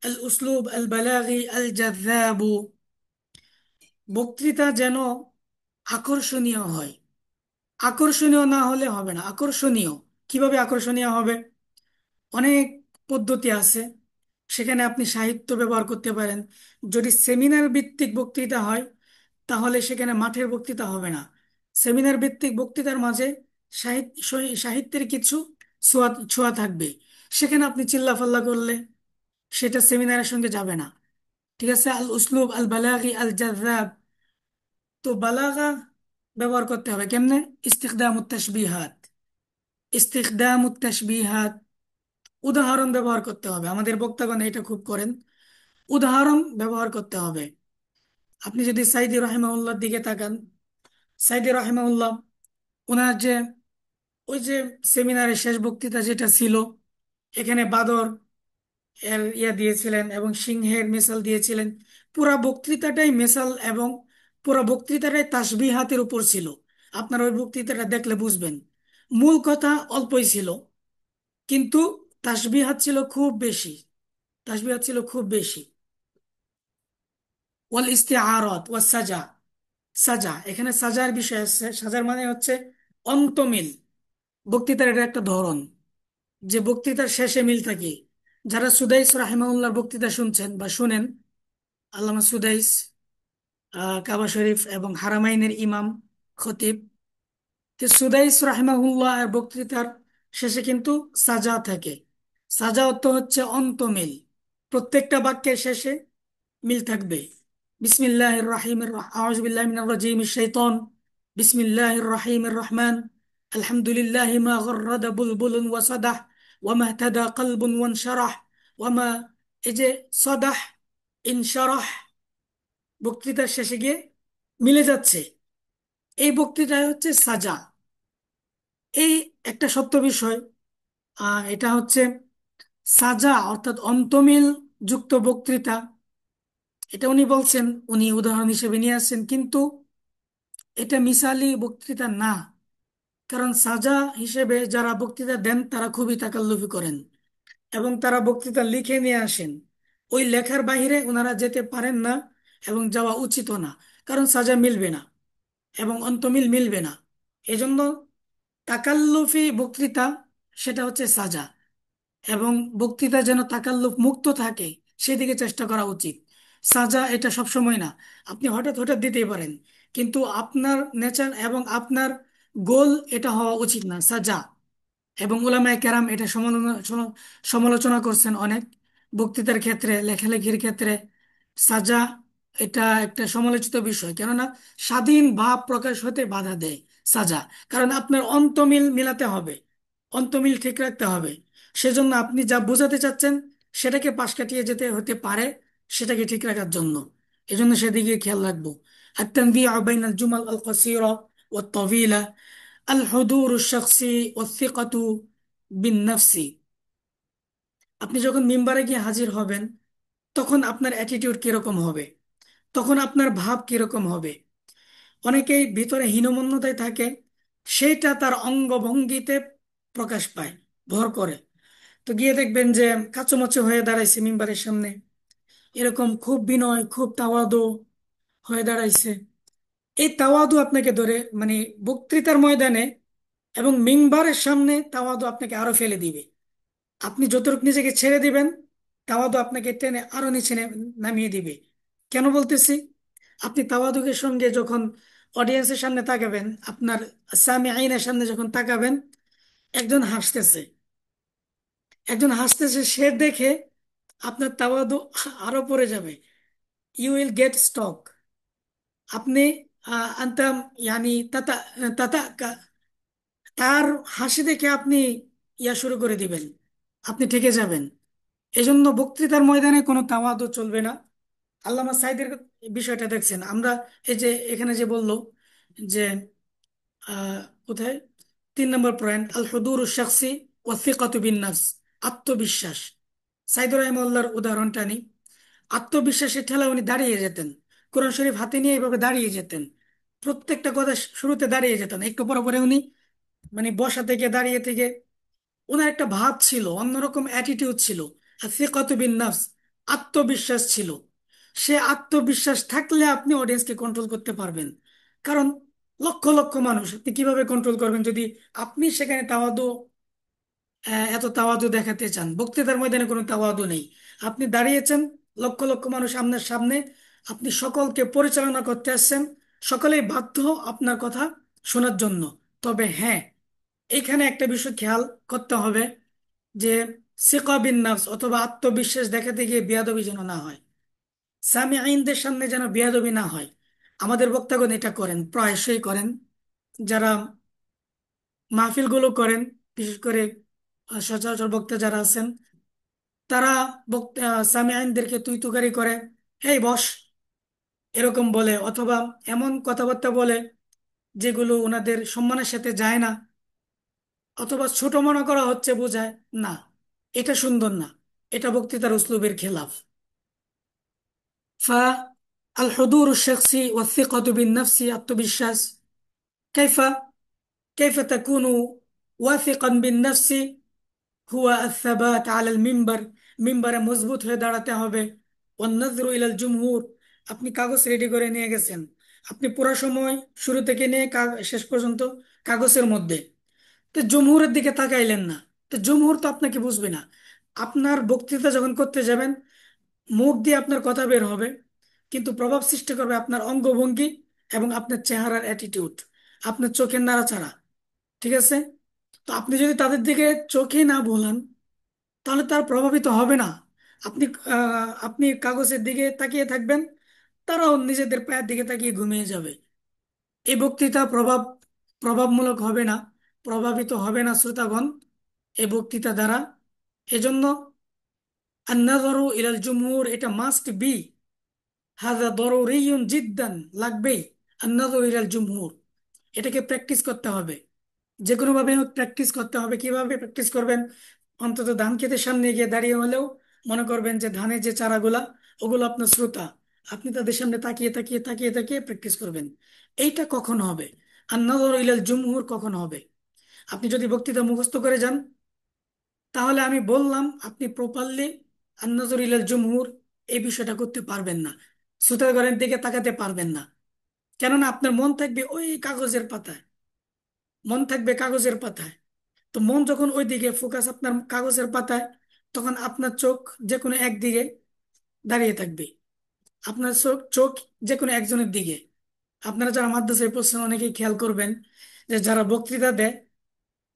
الأسلوب البلاغي الجذاب، বক্তৃতা যেন আকর্ষণীয় হয়। আকর্ষণীয় না হলে হবে না, আকর্ষণীয়। কিভাবে আকর্ষণীয় হবে? অনেক পদ্ধতি আছে। সেখানে আপনি সাহিত্য ব্যবহার করতে পারেন। যদি সেমিনার ভিত্তিক বক্তৃতা হয় তাহলে সেখানে মাঠের বক্তৃতা হবে না। সেমিনার ভিত্তিক বক্তৃতার মাঝে সাহিত্যের কিছু ছোঁয়া ছোঁয়া থাকবে। সেখানে আপনি চিল্লাফাল্লা করলে সেটা সেমিনারের সঙ্গে যাবে না। ঠিক আছে? আল উসলুব আল বালাগি আল জাযাব, তো বালাগা ব্যবহার করতে হবে কেমনে? ইস্তিখদামুত তাশবিহাত, ইস্তিখদামুত তাশবিহাত, উদাহরণ ব্যবহার করতে হবে। আমাদের বক্তাগণ এটা খুব করেন, উদাহরণ ব্যবহার করতে হবে। আপনি যদি সাইদি রাহিমাহুল্লাহর দিকে তাকান, সাইদি রাহিমাহুল্লাহ ওনার যে ওই যে সেমিনারের শেষ বক্তৃতা যেটা ছিল, এখানে বাদর এর দিয়েছিলেন এবং সিংহের মেসাল দিয়েছিলেন। পুরা বক্তৃতাটাই মেসাল এবং পুরা বক্তৃতাটাই তাসবিহাতের উপর ছিল। আপনার ওই বক্তৃতাটা দেখলে বুঝবেন। মূল কথা অল্পই ছিল, কিন্তু তাসবিহাত ছিল খুব বেশি, তাসবিহাত ছিল খুব বেশি। ওয়াল ইস্তিআরাত ওয়াস সাজা, সাজা, এখানে সাজার বিষয় আছে। সাজার মানে হচ্ছে অন্তমিল। বক্তৃতার এটা একটা ধরন, যে বক্তৃতার শেষে মিল থাকে। যারা সুদাইস রাহিমাহুল্লাহর বক্তৃতা শুনছেন বা শুনেন, আল্লামা সুদাইস কাবা শরীফ এবং হারামাইনের ইমাম, খতিব, যে সুদাইস রাহিমাহুল্লাহ এর বক্তৃতার শেষে কিন্তু সাজা থাকে। সাজা অর্থ হচ্ছে অন্তমিল। প্রত্যেকটা বাক্যের শেষে মিল থাকবে। বিসমিল্লাহির রাহিমির আউযু বিল্লাহি মিনার রাজিমিশ শাইতান, বিসমিল্লাহির রাহিমির রহমান, আলহামদুলিল্লাহি মা গররাদা বুলবুলুন ওয়া সাদাহ ওয়া মা তাদা কলবুন ওয়ানশারাহ ওয়া মা, এই যে সাদাহ, ইনশারাহ, বক্তৃতার শেষে গিয়ে মিলে যাচ্ছে। এই বক্তৃতায় হচ্ছে সাজা। এই একটা সত্য বিষয়, এটা হচ্ছে সাজা অর্থাৎ অন্তমিল যুক্ত বক্তৃতা। এটা উনি বলছেন, উনি উদাহরণ হিসেবে নিয়ে আসছেন, কিন্তু এটা মিসালি বক্তৃতা না। কারণ সাজা হিসেবে যারা বক্তৃতা দেন তারা খুবই তাকাল্লুফি করেন এবং তারা বক্তৃতা লিখে নিয়ে আসেন। ওই লেখার বাইরে ওনারা যেতে পারেন না এবং যাওয়া উচিত না। কারণ সাজা মিলবে না এবং অন্তমিল মিলবে না। এজন্য তাকাল্লুফি বক্তৃতা সেটা হচ্ছে সাজা, এবং বক্তৃতা যেন তাকাল্লুফ মুক্ত থাকে সেদিকে চেষ্টা করা উচিত। সাজা এটা সব সময় না, আপনি হঠাৎ হঠাৎ দিতেই পারেন, কিন্তু আপনার নেচার এবং আপনার গোল এটা হওয়া উচিত না, সাজা। এবং উলামায়ে কেরাম এটা সমালোচনা করছেন অনেক, বক্তৃতার ক্ষেত্রে, লেখালেখির ক্ষেত্রে। সাজা এটা একটা সমালোচিত বিষয়, কেননা স্বাধীন ভাব প্রকাশ হতে বাধা দেয় সাজা। কারণ আপনার অন্তমিল মিলাতে হবে, অন্তমিল ঠিক রাখতে হবে। সেজন্য আপনি যা বোঝাতে চাচ্ছেন সেটাকে পাশ কাটিয়ে যেতে হতে পারে, সেটাকে ঠিক রাখার জন্য। এজন্য সেদিকে খেয়াল রাখবো। التنبيه بين الجمل القصيرة والطويلة، الحضور الشخصي والثقة بالنفس। আপনি যখন মিম্বারে গিয়ে হাজির হবেন তখন আপনার অ্যাটিটিউড কিরকম হবে, তখন আপনার ভাব কিরকম হবে। অনেকেই ভিতরে হীনমন্যতায় থাকে, সেইটা তার অঙ্গভঙ্গিতে প্রকাশ পায়, ভর করে। তো গিয়ে দেখবেন যে কাচুমাচু হয়ে দাঁড়াইছে মিম্বারের সামনে, এরকম খুব বিনয় খুব তাওয়াদু হয়ে দাঁড়াইছে। এই তাওয়াদু আপনাকে ধরে, মানে বক্তৃতার ময়দানে এবং মিম্বারের সামনে তাওয়াদু আপনাকে আরো ফেলে দিবে। আপনি যতটুকু নিজেকে ছেড়ে দিবেন তাওয়াদু আপনাকে টেনে আরো নিচে নামিয়ে দিবে। কেন বলতেছি? আপনি তাওয়াদুকের সঙ্গে যখন অডিয়েন্সের সামনে তাকাবেন, আপনার সামিঈনের সামনে যখন তাকাবেন, একজন হাসতেছে, সে দেখে আপনার তাওয়াদু আরো পড়ে যাবে। You will get stock. আপনি আন্তাম ইয়ানি তাতা তাতা তার হাসি দেখে আপনি শুরু করে দিবেন, আপনি ঠেকে যাবেন। এজন্য বক্তৃতার ময়দানে কোনো তাওয়াদু চলবে না। আল্লামা সাইদের বিষয়টা দেখছেন আমরা, এই যে এখানে যে বললো যে আহ, কোথায় 3 নম্বর পয়েন্ট, আল হুদুর শাখসি ওয়া সিকাতু বিন নাফস, আত্মবিশ্বাস। সাইদুর রহমাল্লাহর উদাহরণটা নিই। আত্মবিশ্বাসের ঠেলায় উনি দাঁড়িয়ে যেতেন, কোরআন শরীফ হাতে নিয়ে এইভাবে দাঁড়িয়ে যেতেন, প্রত্যেকটা কথা শুরুতে দাঁড়িয়ে যেতেন, একটু পরে পরে উনি মানে বসা থেকে দাঁড়িয়ে থেকে ওনার একটা ভাব ছিল, অন্যরকম অ্যাটিটিউড ছিল। আর সিকাতু বিন নাফস, আত্মবিশ্বাস ছিল। সে আত্মবিশ্বাস থাকলে আপনি অডিয়েন্সকে কন্ট্রোল করতে পারবেন। কারণ লক্ষ লক্ষ মানুষ আপনি কিভাবে কন্ট্রোল করবেন যদি আপনি সেখানে তাওয়াদু এত তাওয়াদু দেখাতে চান? বক্তৃতার ময়দানে কোনো তাওয়াদু নেই। আপনি দাঁড়িয়েছেন, লক্ষ লক্ষ মানুষ আপনার সামনে, আপনি সকলকে পরিচালনা করতে আসছেন, সকলেই বাধ্য আপনার কথা শোনার জন্য। তবে হ্যাঁ, এখানে একটা বিষয় খেয়াল করতে হবে যে সিকা বিন নাফস অথবা আত্মবিশ্বাস দেখাতে গিয়ে বেয়াদবি যেন না হয়, সামিঈনদের সামনে যেন বেয়াদবি না হয়। আমাদের বক্তাগণ এটা করেন, প্রায়শই করেন, যারা মাহফিলগুলো করেন, বিশেষ করে সচরাচর বক্তা যারা আছেন, তারা বক্তা সামিঈনদেরকে তুই তুকারি করে, এই বস, এরকম বলে, অথবা এমন কথাবার্তা বলে যেগুলো ওনাদের সম্মানের সাথে যায় না, অথবা ছোট মনে করা হচ্ছে বোঝায় না। এটা সুন্দর না, এটা বক্তৃতার উসলুবের খেলাফ। فالحضور الشخصي والثقة بالنفس، التبشاس. كيف كيف تكون واثقا بالنفس؟ هو الثبات على المنبر، মিম্বারে মজবুত হয়ে দাঁড়াতে হবে। والنظر إلى الجمهور، আপনি কাগজ রেডি করে নিয়ে গেছেন, আপনি পুরো সময় শুরু থেকে নিয়ে শেষ পর্যন্ত কাগজের মধ্যে, তো জমহুরের দিকে তাকাইলেন না, তো জমহুর তো আপনাকে বুঝবে না। আপনার বক্তৃতা যখন করতে যাবেন, মুখ দিয়ে আপনার কথা বের হবে, কিন্তু প্রভাব সৃষ্টি করবে আপনার অঙ্গভঙ্গি এবং আপনার চেহারার অ্যাটিটিউড, আপনার চোখের নাড়াচাড়া। ঠিক আছে? তো আপনি যদি তাদের দিকে চোখে না বলেন, তাহলে তার প্রভাবিত হবে না। আপনি আপনি কাগজের দিকে তাকিয়ে থাকবেন, তারাও নিজেদের পায়ের দিকে তাকিয়ে ঘুমিয়ে যাবে। এই বক্তৃতা প্রভাবমূলক হবে না, প্রভাবিত হবে না শ্রোতাগণ এই বক্তৃতা দ্বারা। এজন্য আন-নাযরু ইলাল জুমহুর, এটা মাস্ট বি, হাযা দরুরিয়ুন জিদ্দান, লাগবেই। আন-নাযরু ইলাল জুমহুর, এটাকে প্র্যাকটিস করতে হবে, যে কোনো ভাবে প্র্যাকটিস করতে হবে। কিভাবে প্র্যাকটিস করবেন? অন্তত ধান ক্ষেতের সামনে গিয়ে দাঁড়িয়ে হলেও মনে করবেন যে ধানের যে চারাগুলা, ওগুলো আপনার শ্রোতা, আপনি তাদের সামনে তাকিয়ে তাকিয়ে তাকিয়ে তাকিয়ে প্র্যাকটিস করবেন। এইটা কখন হবে? আর নজর ইলাল জুমহুর কখন হবে? আপনি যদি বক্তৃতা মুখস্থ করে যান, তাহলে আমি বললাম আপনি প্রপারলি আর নজর ইলাল জুমহুর এই বিষয়টা করতে পারবেন না, শ্রোতাগণের দিকে তাকাতে পারবেন না। কেননা আপনার মন থাকবে ওই কাগজের পাতায়, মন থাকবে কাগজের পাতায়। তো মন যখন ওই দিকে ফোকাস আপনার কাগজের পাতায়, তখন আপনার চোখ যে কোনো একদিকে দাঁড়িয়ে থাকবে, আপনার চোখ চোখ যে কোনো একজনের দিকে। আপনারা যারা মাদ্রাসায় পড়ছেন অনেকেই খেয়াল করবেন যে যারা বক্তৃতা দেয়,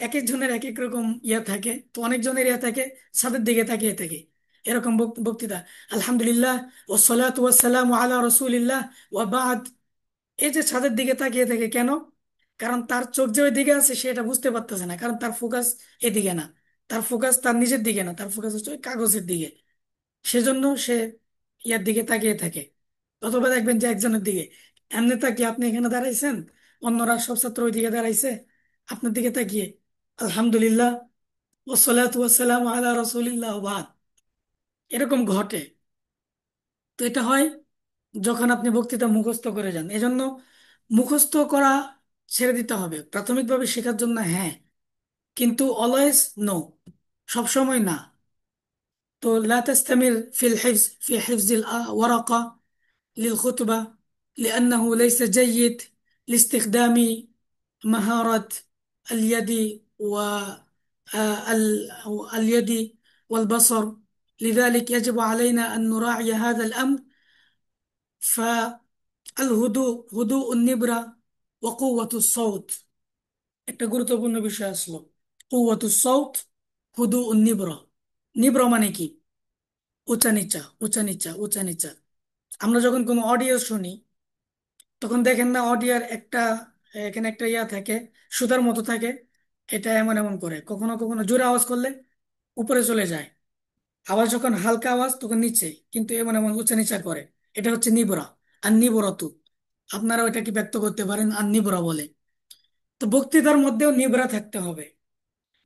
এক একজনের এক এক রকম ইয়া থাকে, তো অনেকজনের ইয়া থাকে ছাদের দিকে তাকিয়ে থাকে, এরকম বক্তৃতা। আলহামদুলিল্লাহ ওয়াসসালাতু ওয়াসসালামু আলা রাসূলিল্লাহ ওয়া বাদ, এই যে ছাদের দিকে তাকিয়ে থাকে কেন? কারণ তার চোখ যে ওই দিকে আছে সেটা বুঝতে পারতেছে না, কারণ তার ফোকাস এদিকে না, তার ফোকাস তার নিজের দিকে না, তার ফোকাস হচ্ছে ওই কাগজের দিকে। সেজন্য সে ইয়ার দিকে তাকিয়ে থাকে। অথবা দেখবেন যে একজনের দিকে এমনি তাকিয়ে, আপনি এখানে দাঁড়াইছেন, অন্যরা সব ছাত্র ওই দিকে দাঁড়াইছে, আপনার দিকে তাকিয়ে আলহামদুলিল্লাহ ওয়াসসালাতু ওয়াসসালামু আলা রাসূলিল্লাহ ওয়া বাদ, এরকম ঘটে। তো এটা হয় যখন আপনি বক্তৃতা মুখস্থ করে যান। এজন্য মুখস্থ করা ছেড়ে দিতে হবে প্রাথমিকভাবে শেখার জন্য, হ্যাঁ, কিন্তু অলওয়েজ নো, সবসময় না। তো লা তাস্তামির ফিল হিফজ ফি হিফজিল ওয়ারাকা للخطبة، لأنه ليس جيد لاستخدام مهارة اليد واليد والبصر لذلك يجب علينا أن نراعي هذا الأمر. فالهدوء، هدوء النبرة وقوة الصوت، একটা গুরুত্বপূর্ণ বিষয় আসলো। কুওয়াতুস সাউত, হুদুউন নিবরা। নিবরা মানে কি? উঁচা নিচা, উঁচা নিচা, উঁচা নিচা। আমরা যখন কোনো অডিও শুনি, তখন দেখেন না অডিওর একটা, এখানে একটা ইয়া থাকে, সুতার মতো থাকে। এটা এমন এমন করে, কখনো কখনো জোরে আওয়াজ করলে উপরে চলে যায়, আওয়াজ যখন হালকা আওয়াজ তখন নিচে, কিন্তু এমন এমন উঁচা নিচা করে। এটা হচ্ছে নিবরা। আর নিবরতু, আপনারা ওইটা কি ব্যক্ত করতে পারেন আর নিবরা বলে। তো বক্তৃতার মধ্যেও নিবরা থাকতে হবে,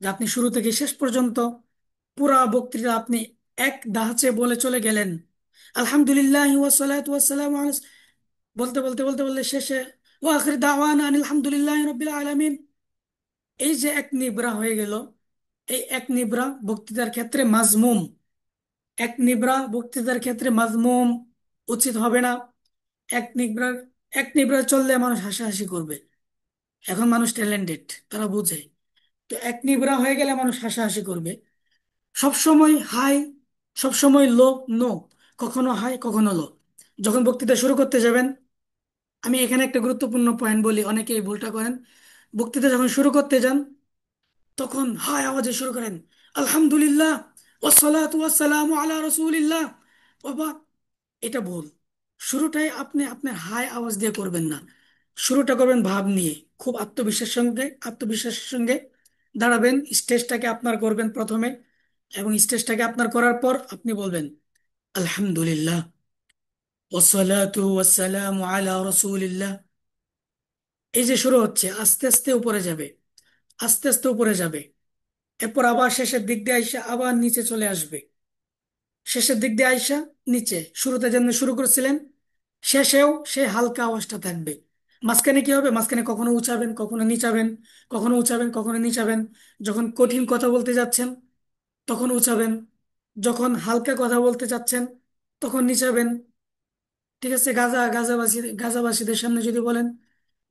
যে আপনি শুরু থেকে শেষ পর্যন্ত পুরা বক্তৃতা আপনি এক ধাঁচে বলে চলে গেলেন, আলহামদুলিল্লাহ ওয়াসসালাতু ওয়াসসালামু আলা, বলতে বলতে বলতে বলতে শেষে ওয়া আখির দাওয়ানা আনিল হামদুলিল্লাহি রাব্বিল আলামিন। এই যে এক নিবরা হয়ে গেল, এই এক নিবরা বক্তৃতার ক্ষেত্রে মাজমুম, এক নিবরা বক্তৃতার ক্ষেত্রে মাজমুম উচিত হবে না। এক নিবরা, এক নিবরা চললে মানুষ হাসাহাসি করবে। এখন মানুষ ট্যালেন্টেড, তারা বুঝে। তো এক নিবরা হয়ে গেলে মানুষ হাসাহাসি করবে। সবসময় হাই, সবসময় লো, নো। কখনো হাই কখনো লো। যখন বক্তৃতা শুরু করতে যাবেন, আমি এখানে একটা গুরুত্বপূর্ণ পয়েন্ট বলি, অনেকে এই ভুলটা করেন। বক্তৃতা যখন শুরু করতে যান, তখন হাই আওয়াজে শুরু করেন, আলহামদুলিল্লাহ ওয়াসসালাতু ওয়াসসালামু আলা রাসূলিল্লাহ। বাবা, এটা ভুল। শুরুটাই আপনি আপনার হাই আওয়াজ দিয়ে করবেন না, শুরুটা করবেন ভাব নিয়ে, খুব আত্মবিশ্বাসের সঙ্গে, আত্মবিশ্বাসের সঙ্গে দাঁড়াবেন, স্টেজটাকে আপনার করবেন প্রথমে, এবং স্টেজটাকে আপনার করার পর আপনি বলবেন আলহামদুলিল্লাহ ওয়াসসালাতু ওয়াসসালামু আলা রাসূলিল্লাহ। এই যে শুরু হচ্ছে, আস্তে আস্তে উপরে যাবে, আস্তে আস্তে উপরে যাবে। এরপর আবার শেষের দিক দিয়ে আইসা আবার নিচে চলে আসবে, শেষের দিক দিয়ে আইসা নিচে, শুরুতে যেমন শুরু করেছিলেন শেষেও সেই হালকা আওয়াজটা থাকবে। মাঝখানে কি হবে? মাঝখানে কখনো উঁচাবেন, কখনো নিচাবেন, কখনো উঁচাবেন, কখনো নিচাবেন। যখন কঠিন কথা বলতে যাচ্ছেন তখন উঁচাবেন, যখন হালকা কথা বলতে চাচ্ছেন তখন নিচাবেন। ঠিক আছে? গাজাবাসীদের সামনে যদি বলেন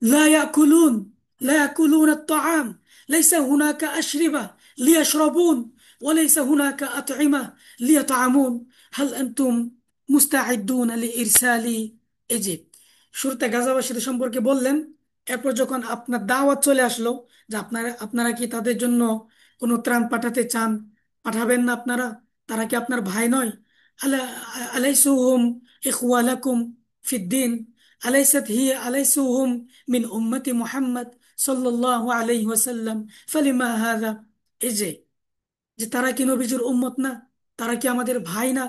লা ইয়াকুলুন, লা ইয়াকুলুন আত-তাআম, লাইসা হুনাকা আশরিবা লিয়াশরাবুন ওয়া লাইসা হুনাকা আত'ইমা লিয়াত'আমুন, হাল আনতুম মুস্তাঈদুন লিইরসালি। এই যে শুরুতে গাজাবাসীদের সম্পর্কে বললেন, এরপর যখন আপনার দাওয়াত চলে আসলো, যে আপনারা আপনারা কি তাদের জন্য কোনো ত্রাণ পাঠাতে চান? পাঠাবেন না আপনারা? তারা কি আপনার ভাই নয়? আলা আলাইসুহুম ইখওয়ালাকুম ফিদ্দিন, আলাইসুহুম মিন উম্মতি মুহাম্মদ সাল্লাল্লাহু আলাইহি ওয়াসাল্লাম, ফালিমা হাযা। এই যে, যে তারা কি নবীজির উম্মত না? তারা কি আমাদের ভাই না?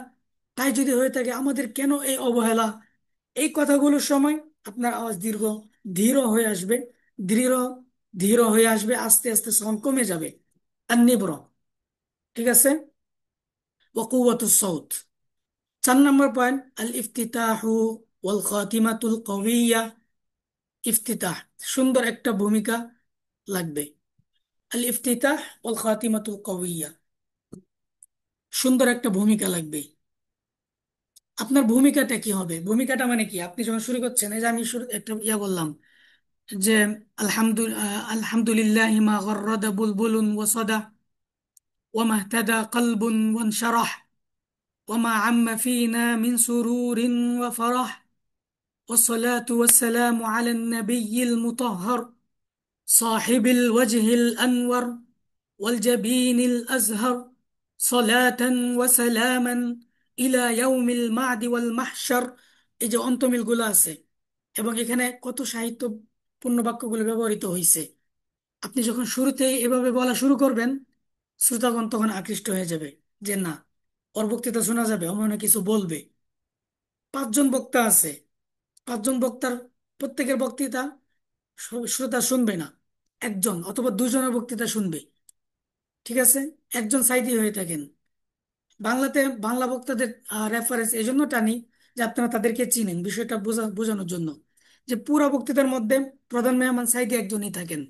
তাই যদি হয়ে থাকে আমাদের কেন এই অবহেলা? এই কথাগুলোর সময় আপনার আওয়াজ দীর্ঘ, ধীর হয়ে আসবে, দৃঢ়, ধীর হয়ে আসবে, আস্তে আস্তে সাউন্ড কমে যাবে। আর নিব্র, ঠিক আছে? ওয়াকুওয়াতুস সাউত। 4 নম্বর পয়েন্ট, আল ইফতিতাহু ওয়াল খাতিমাতুল কওয়িয়া। ইফতিতাহ, সুন্দর একটা ভূমিকা লাগবে। আল ইফতিতাহ ওয়াল খাতিমাতুল কওয়িয়া, সুন্দর একটা ভূমিকা লাগবে। আপনার ভূমিকাটা কি হবে? ভূমিকাটা মানে কি? আপনি যখন শুরু করছেন, এই যে আমি শুরু একটা ইয়া বললাম যে আলহামদুলিল্লাহ মা গররাদা বুলবুলুন ওয়াসাদা ওয়ামা ইহতাদা কলবুন ওয়ানশারাহ ওয়ামা আম্মা ফিনা মিন সুরুরিন ওয়া ফারাহ والصلاة والسلام على النبي المطهر صاحب الوجه الأنور والجبين الأزهر صلاة وسلاما إلى يوم المعد والمحشر। এই যে অন্তমিল গুলো আছে, এবং এখানে কত সাহিত্যপূর্ণ বাক্যগুলো ব্যবহৃত হয়েছে। আপনি যখন শুরুতে এভাবে বলা শুরু করবেন, শ্রোতাগণ তখন আকৃষ্ট হয়ে যাবে, যে না, ওর বক্তৃতা শোনা যাবে, অমন কিছু বলবে। 5 জন বক্তা আছে, 5 জন বক্তার প্রত্যেকের বক্তৃতা শ্রোতা শুনবে না, একজন অথবা দুজনের বক্তৃতা শুনবে। ঠিক আছে? একজন সাইডই হয়ে থাকেন। বাংলাতে বাংলা বক্তাদের রেফারেন্স এই জন্য টানি, যে আপনারা তাদেরকে চিনেন, বিষয়টা বোঝানোর জন্য, যে পুরো বক্তৃতার মধ্যে প্রধান মেহমান সাইডে একজনই থাকেন,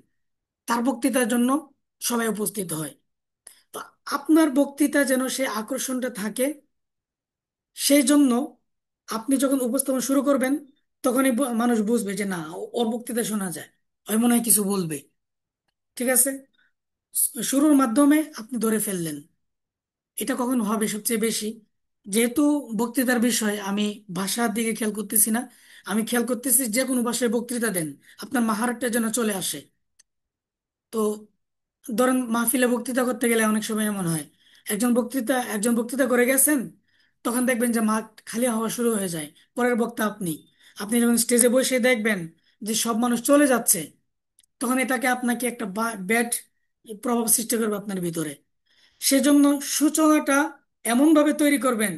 তার বক্তৃতার জন্য সবাই উপস্থিত হয়। তো আপনার বক্তৃতা যেন সেই আকর্ষণটা থাকে, সেই জন্য আপনি যখন উপস্থাপন শুরু করবেন, তখনই মানুষ বুঝবে যে না, ওর বক্তৃতা শোনা যায়, ওই মনে হয় কিছু বলবে। ঠিক আছে? শুরুর মাধ্যমে আপনি ধরে ফেললেন। এটা কখন হবে সবচেয়ে বেশি? যেহেতু বক্তৃতার বিষয়, আমি ভাষার দিকে খেয়াল করতেছি না, আমি খেয়াল করতেছি যে কোনো ভাষায় বক্তৃতা দেন আপনার মাহারতটা যেন চলে আসে। তো ধরেন মাহফিলে বক্তৃতা করতে গেলে অনেক সময় এমন হয়, একজন বক্তৃতা করে গেছেন, তখন দেখবেন যে মাঠ খালি হওয়া শুরু হয়ে যায়। পরের বক্তা আপনি আপনি যখন স্টেজে বসে দেখবেন যে সব মানুষ চলে যাচ্ছে, তখন এটাকে আপনাকে একটা ব্যাড প্রভাব সৃষ্টি করবে আপনার ভিতরে। সেজন্য সূচনাটা এমন ভাবে তৈরি করবেন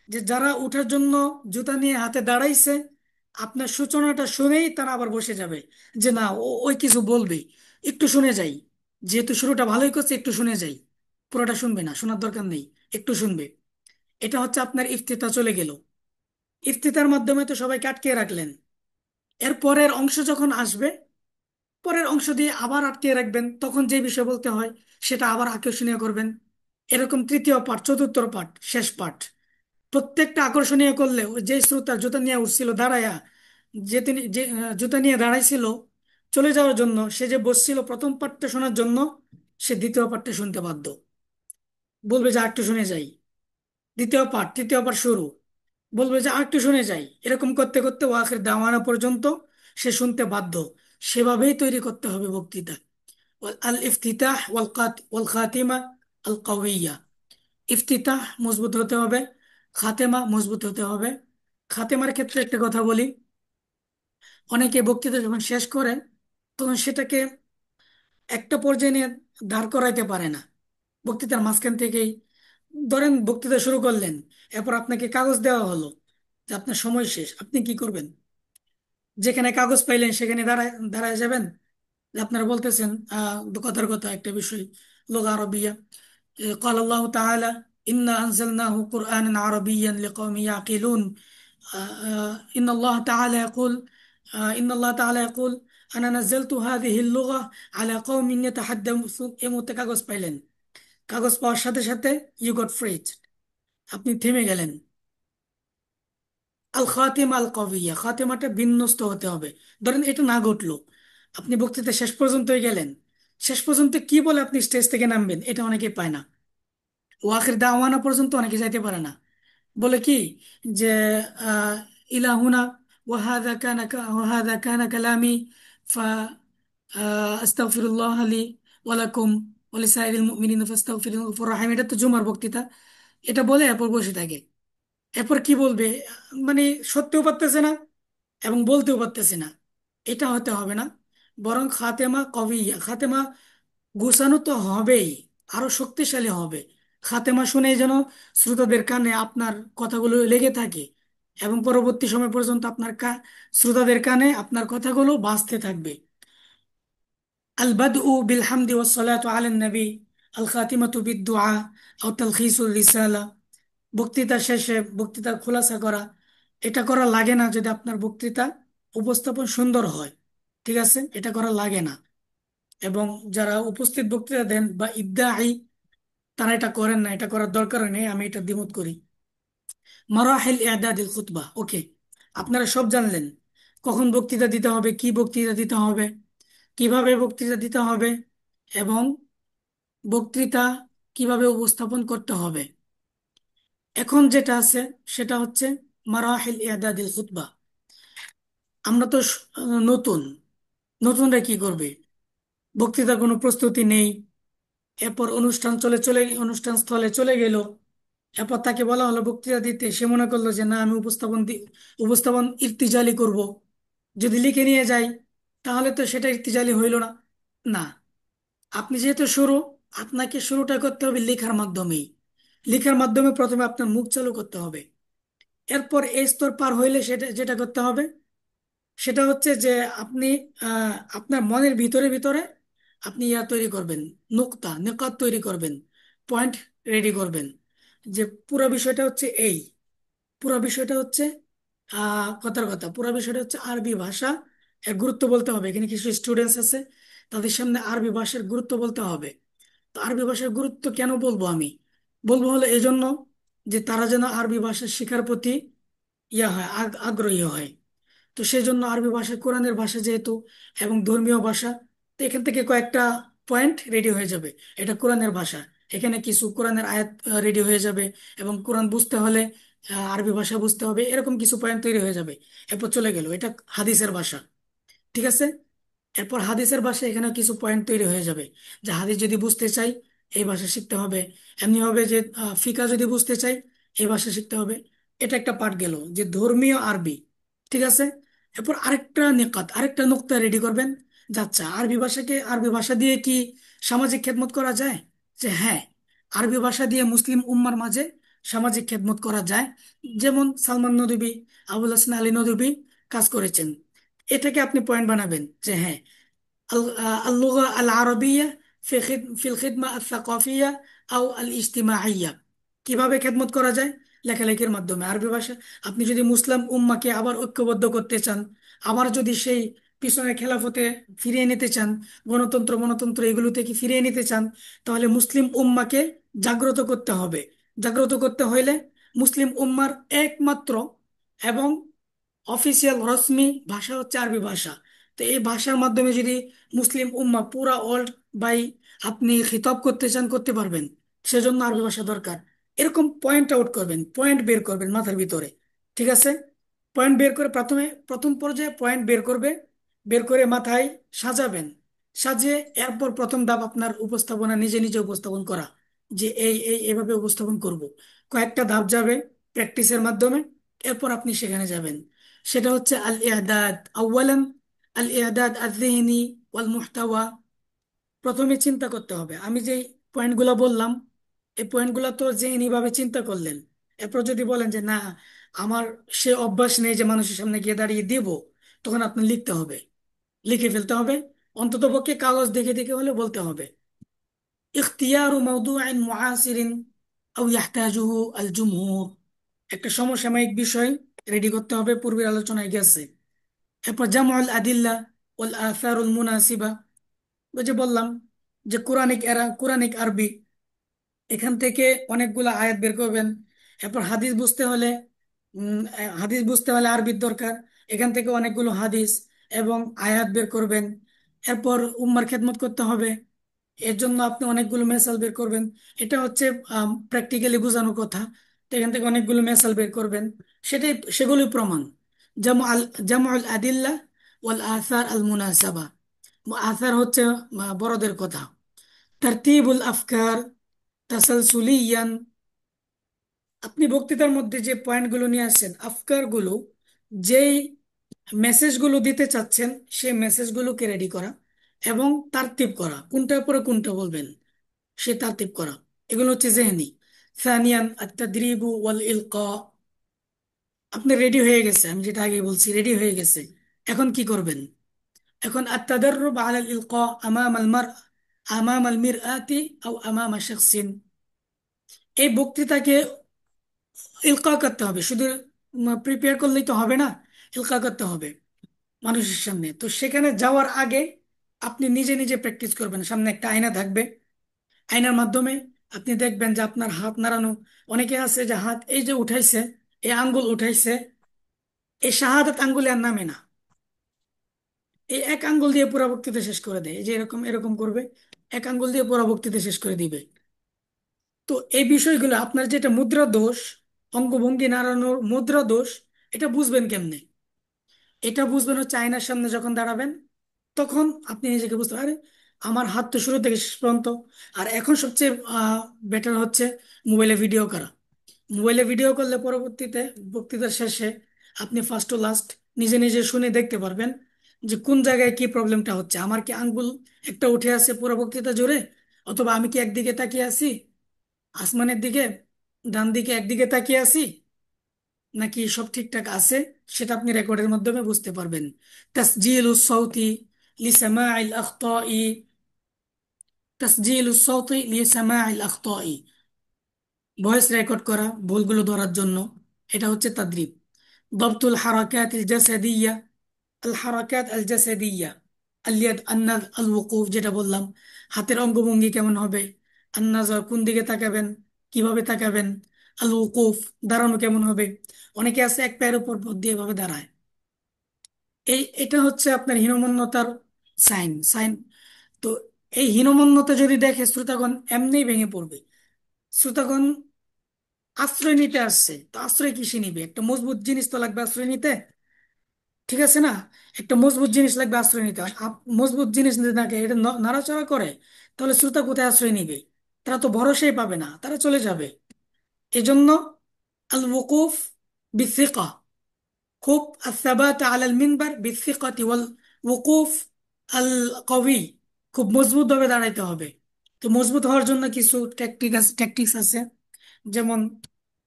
যে যারা উঠার জন্য জুতা নিয়ে হাতে দাঁড়াইছে, আপনার সূচনাটা শুনেই তারা আবার বসে যাবে, যে না ওই কিছু বলবে, একটু শুনে যাই। যেহেতু শুরুটা ভালোই করছে, একটু শুনে যাই। পুরোটা শুনবে না, শোনার দরকার নেই, একটু শুনবে। এটা হচ্ছে আপনার ইফতিতা চলে গেল। ইফতিতার মাধ্যমে তো সবাইকে আটকে রাখলেন। এর পরের অংশ যখন আসবে, পরের অংশ দিয়ে আবার আটকে রাখবেন, তখন যে বিষয় বলতে হয় সেটা আবার আকর্ষণীয় করবেন। এরকম তৃতীয় পাঠ, চতুর্থ পাঠ, শেষ পাঠ, প্রত্যেকটা আকর্ষণীয় করলে ওই যে শ্রোতা জুতা নিয়ে উঠছিল দাঁড়ায়া, যে তিনি যে জুতা নিয়ে দাঁড়াইছিল চলে যাওয়ার জন্য, সে যে বসছিল প্রথম পাঠটা শোনার জন্য, সে দ্বিতীয় পাঠটা শুনতে বাধ্য, বলবে যে আরেকটু শুনে যাই। দ্বিতীয় পাঠ, তৃতীয় পাঠ শুরু, বলবে যে আরেকটু শুনে যাই। এরকম করতে করতে ও আখির দাওয়ানা পর্যন্ত সে শুনতে বাধ্য। সেভাবেই তৈরি করতে হবে বক্তৃতা। আল ইফতিতাহ ওয়াল খাতিমা আল কাউইয়া। ইফতিতাহ মজবুত হতে হবে, খাতেমা মজবুত হতে হবে। খাতেমার ক্ষেত্রে একটা কথা বলি, অনেকে বক্তৃতা যখন শেষ করে তখন সেটাকে একটা পর্যায়ে নিয়ে দাঁড় করাইতে পারে না। বক্তৃতার মাঝখান থেকেই, ধরেন বক্তৃতা শুরু করলেন, এরপর আপনাকে কাগজ দেওয়া হলো যে আপনার সময় শেষ, আপনি কি করবেন? যেখানে কাগজ পাইলেন সেখানে দাঁড়ায় দাঁড়ায় যাবেন? যে আপনারা বলতেছেন কথার কথা একটা বিষয়, লুগা আরবিয়া। قال الله تعالى إنا أنزلناه قرآنا عربيا لقوم يعقلون. إن الله تعالى يقول إن الله تعالى يقول أنا نزلت هذه اللغة على قوم يتحدثون। এই মুহূর্তে কাগজ পাইলেন, কাগজ পাওয়ার সাথে সাথে ইউ গট ফ্রিজ, আপনি থেমে গেলেন। আল খাতিমা আল কবিয়া, খাতিমাটা বিন্যস্ত হতে হবে। ধরেন এটা না ঘটলো, আপনি বক্তৃতা শেষ পর্যন্তই গেলেন, শেষ পর্যন্ত কি বলে আপনি স্টেজ থেকে নামবেন এটা অনেকে পায় না। ওয়াখির দাওয়ানা পর্যন্ত অনেকে যাইতে পারে না। বলে কি যে আহ, ইলাহুনা ওয়াহাদা কানা কালামি ফা আস্তাগফিরুল্লাহ লি ওয়া লাকুম ওয়া লিসাইরিল মুমিনিনা ফাস্তাগফিরুহু গফুর রাহিম। এটা তো জুমার বক্তৃতা। এটা বলে এরপর বসে থাকে। এরপর কি বলবে, মানে সত্যিও পারতেছে না এবং বলতেও পারতেছে না। এটা হতে হবে না। বরং খাতেমা কবিয়া, খাতেমা গোছানো তো হবেই, আরো শক্তিশালী হবে। খাতেমা শুনে যেন শ্রোতাদের কানে আপনার কথাগুলো লেগে থাকে এবং পরবর্তী সময় পর্যন্ত আপনার শ্রোতাদের কানে আপনার কথাগুলো বাজতে থাকবে। আল বাদউ বিল হামদি ওয়াস সালাতু আলা নবী, আল খাতিমাতু বিদ দুআ আও তালখিসুর রিসালা। বক্তৃতা শেষে বক্তৃতার খোলাসা করা, এটা করা লাগে না যদি আপনার বক্তৃতা উপস্থাপন সুন্দর হয়। ঠিক আছে, এটা করা লাগে না। এবং যারা উপস্থিত বক্তৃতা দেন বা ইদ্দাঈ, তারা এটা করেন না, এটা করার দরকার নেই, আমি এটা দ্বিমত করি। মারাহিল ইআদাদিল খুতবা, ওকে, আপনারা সব জানলেন কখন বক্তৃতা দিতে হবে, কি বক্তৃতা দিতে হবে, কিভাবে বক্তৃতা দিতে হবে, এবং বক্তৃতা কিভাবে উপস্থাপন করতে হবে। এখন যেটা আছে সেটা হচ্ছে মারাহিল ইআদাদিল খুতবা। আমরা তো নতুন, নতুনরা কি করবে? বক্তৃতার কোনো প্রস্তুতি নেই, এরপর অনুষ্ঠান স্থলে চলে গেল, এরপর তাকে বলা হলো বক্তৃতা দিতে, সে মনে করলো যে না আমি উপস্থাপন ইর্তিজালি করব, যদি লিখে নিয়ে যাই তাহলে তো সেটা ইর্তিজালি হইল না। না, আপনি যেহেতু শুরু, আপনাকে শুরুটা করতে হবে লেখার মাধ্যমেই। লেখার মাধ্যমে প্রথমে আপনার মুখ চালু করতে হবে। এরপর এই স্তর পার হইলে সেটা যেটা করতে হবে সেটা হচ্ছে যে আপনি আপনার মনের ভিতরে ভিতরে আপনি তৈরি করবেন, নিকাত তৈরি করবেন, পয়েন্ট রেডি করবেন, যে পুরো বিষয়টা হচ্ছে এই, পুরো বিষয়টা হচ্ছে কথার কথা, পুরো বিষয়টা হচ্ছে আরবি ভাষা এর গুরুত্ব বলতে হবে। এখানে কিছু স্টুডেন্টস আছে, তাদের সামনে আরবি ভাষার গুরুত্ব বলতে হবে। তো আরবি ভাষার গুরুত্ব কেন বলবো আমি? বলবো হলো এই জন্য যে তারা যেন আরবি ভাষা শেখার প্রতি হয়, আগ্রহী হয়। তো সেই জন্য আরবি ভাষা কোরআনের ভাষা যেহেতু এবং ধর্মীয় ভাষা, তো এখান থেকে কয়েকটা পয়েন্ট রেডি হয়ে যাবে। এটা কোরআনের ভাষা, এখানে কিছু কোরআনের আয়াত রেডি হয়ে যাবে, এবং কোরআন বুঝতে হলে আরবি ভাষা বুঝতে হবে, এরকম কিছু পয়েন্ট তৈরি হয়ে যাবে। এরপর চলে গেল, এটা হাদিসের ভাষা। ঠিক আছে। এরপর হাদিসের ভাষায় এখানে কিছু পয়েন্ট তৈরি হয়ে যাবে, যে হাদিস যদি বুঝতে চাই এই ভাষা শিখতে হবে। এমনি হবে যে ফিকা যদি বুঝতে চাই এই ভাষা শিখতে হবে। এটা একটা পার্ট গেল, যে ধর্মীয় আরবি। ঠিক আছে। এরপর আরেকটা নিকাত, আরেকটা নুক্তা রেডি করবেন। যে আচ্ছা, আরবি ভাষা দিয়ে কি সামাজিক খেদমত করা যায়? যে হ্যাঁ, আরবি ভাষা দিয়ে মুসলিম উম্মার মাঝে সামাজিক খেদমত করা যায়। যেমন সালমান নদভী, আবুল হাসান আলী নদভী কাজ করেছেন। এটাকে আপনি পয়েন্ট বানাবেন যে হ্যাঁ, اللغة العربية في الخدمة الثقافية أو الاجتماعية। কিভাবে খেদমত করা যায়? লেখালেখির মাধ্যমে আরবি ভাষা। আপনি যদি মুসলিম উম্মাকে আবার ঐক্যবদ্ধ করতে চান, আবার যদি সেই পিছনে খেলাফতে ফিরিয়ে নিতে চান, গণতন্ত্র মনতন্ত্র এগুলো থেকে ফিরিয়ে নিতে চান, তাহলে মুসলিম উম্মাকে জাগ্রত করতে হবে। জাগ্রত করতে হইলে মুসলিম উম্মার একমাত্র এবং অফিসিয়াল রসমি ভাষা হচ্ছে আরবি ভাষা। তো এই ভাষার মাধ্যমে যদি মুসলিম উম্মা পুরা ওয়ার্ল্ড বাই আপনি খিতাব করতে চান, করতে পারবেন। সেজন্য আরবি ভাষা দরকার। এরকম পয়েন্ট আউট করবেন, পয়েন্ট বের করবেন মাথার ভিতরে। ঠিক আছে। পয়েন্ট বের করে প্রথম পর্যায়ে পয়েন্ট বের করবে, বের করে মাথায় সাজাবেন। সাজিয়ে এরপর প্রথম ধাপ আপনার উপস্থাপনা, নিজে নিজে উপস্থাপন করা, যে এই এই এভাবে উপস্থাপন করব। কয়েকটা ধাপ যাবে প্র্যাকটিসের মাধ্যমে। এরপর আপনি সেখানে যাবেন। সেটা হচ্ছে আল ইআদাদ আউয়ালান, আল ইআদাদ আয-যিহনি ওয়াল মুহতাওয়া। প্রথমে চিন্তা করতে হবে। আমি যে পয়েন্টগুলো বললাম, এই পয়েন্টগুলো তো যিহনি ভাবে চিন্তা করলেন। এরপর যদি বলেন যে না, আমার সে অভ্যাস নেই যে মানুষের সামনে গিয়ে দাঁড়িয়ে দেব, তখন আপনি লিখতে হবে, লিখে ফেলতে হবে। অন্তত পক্ষে কাগজ দেখে দেখে হলে বলতে হবে। ইখতিয়ারু মাওদুআইন মুআসিরিন আও ইয়াহতাজুহু আল জুমহুর। একটা সমসাময়িক বিষয় রেডি করতে হবে, পূর্বের আলোচনায় গেছে। এরপর জামউল আদিল্লা ওয়াল আসারুল মুনাসিবা। ওই যে বললাম যে কোরআনিক আরবি, এখান থেকে অনেকগুলো আয়াত বের করবেন। এরপর হাদিস বুঝতে হলে আরবির দরকার। এখান থেকে অনেকগুলো হাদিস এবং আয়াত বের করবেন। এরপর উম্মার খেদমত করতে হবে, এর জন্য আপনি অনেকগুলো মেসাল বের করবেন। এটা হচ্ছে প্র্যাকটিক্যালি বোঝানোর কথা। তো এখান থেকে অনেকগুলো মেসাল বের করবেন। সেগুলি প্রমাণ। জামু আল জামউল আদিল্লা ওয়াল আসার আল মুনাসাবা। আসার হচ্ছে বড়দের কথা। তারতিবুল আফকার তাসালসুলিয়ান। আপনি বক্তৃতার মধ্যে যে পয়েন্টগুলো নিয়ে আসছেন, আফকারগুলো, যেই মেসেজগুলো দিতে চাচ্ছেন, সেই মেসেজগুলোকে রেডি করা এবং তারতিব করা, কোনটার পরে কোনটা বলবেন সে তারতিব করা। এগুলো হচ্ছে জেহনি। সানিয়ান আত-তাদরিবু ওয়াল ইলকা। আপনি রেডি হয়ে গেছে, আমি যেটা আগে বলছি, রেডি হয়ে গেছে। এখন কি করবেন? এখন আত-তাদাররুব আলা ইলকা আমাম আল মিরআতি আও আমাম শাখসিন। এই বক্তৃতাকে ইলকা করতে হবে। শুধু প্রিপেয়ার করলেই তো হবে না, ইলকা করতে হবে মানুষের সামনে। তো সেখানে যাওয়ার আগে আপনি নিজে নিজে প্র্যাকটিস করবেন। সামনে একটা আয়না থাকবে, আয়নার মাধ্যমে আপনি দেখবেন যে আপনার হাত নাড়ানো। অনেকে আছে যে হাত এই যে উঠাইছে, এই আঙ্গুল উঠাইছে, এই শাহাদাত আঙ্গুলে আর নামে না, এই এক আঙ্গুল দিয়ে পুরো বক্তৃতা শেষ করে দেয়। এই যে এরকম এরকম করবে, এক আঙ্গুল দিয়ে পুরো বক্তৃতা শেষ করে দিবে। তো এই বিষয়গুলো, আপনার যেটা মুদ্রা দোষ, অঙ্গভঙ্গি নাড়ানোর মুদ্রা দোষ, এটা বুঝবেন কেমনে? এটা বুঝবেন হচ্ছে আয়নার সামনে যখন দাঁড়াবেন, তখন আপনি নিজেকে বুঝতে আরে আমার হাত তো শুরু থেকে শেষ পর্যন্ত। আর এখন সবচেয়ে বেটার হচ্ছে মোবাইলে ভিডিও করা। মোবাইলে ভিডিও করলে পরবর্তীতে বক্তৃতার শেষে আপনি ফার্স্ট টু লাস্ট নিজে নিজে শুনে দেখতে পারবেন যে কোন জায়গায় কি প্রবলেমটা হচ্ছে। আমার কি আঙ্গুল একটা উঠে আছে পুরো বক্তৃতা জুড়ে, অথবা আমি কি একদিকে তাকিয়ে আছি আসমানের দিকে, ডান দিকে একদিকে তাকিয়ে আছি, নাকি সব ঠিকঠাক আছে, সেটা আপনি রেকর্ডের মাধ্যমে বুঝতে পারবেন। তাসজিলুস সাউতি লিসামাইল আখতাই, তাসজিলুস সাউতি লিসামাইল আখতাই, ভয়েস রেকর্ড করা ভুলগুলো ধরার জন্য। এটা হচ্ছে তাদরিব। দবতুল হারাকাত আল জাসাদিয়া, আল হারাকাত আল জাসাদিয়া, আল ইয়াদ আন্নাজ আল ওকুফ, যেটা বললাম হাতের অঙ্গভঙ্গি কেমন হবে, আন্নাজর কোন দিকে তাকাবেন, কিভাবে তাকাবেন, আল ওকুফ দাঁড়ানো কেমন হবে। অনেকে আছে এক পায়ের উপর পথ দিয়ে এভাবে দাঁড়ায়। এটা হচ্ছে আপনার হীনমন্যতার সাইন সাইন। তো এই হীনমন্যতা যদি দেখে, শ্রোতাগণ এমনিই ভেঙে পড়বে। শ্রোতাগণ আশ্রয় নিতে আসছে, তো আশ্রয় কিসে নিবে? একটা মজবুত জিনিস তো লাগবে আশ্রয় নিতে, ঠিক আছে না? একটা মজবুত জিনিস লাগবে আশ্রয় নিতে। মজবুত জিনিস যদি থাকে, এটা নাড়াচাড়া করে, তাহলে শ্রোতা কোথায় আশ্রয় নিবে? তারা তো ভরসাই পাবে না, তারা চলে যাবে। এজন্য আল ওকুফ বিসিকা, খুব আসাবাত আলাল মিনবার বিসিকাতি ওয়াল ওকুফ আল কওয়ি, খুব মজবুত ভাবে দাঁড়াইতে হবে। তো মজবুত হওয়ার জন্য কিছু ট্যাকটিক্স আছে। যেমন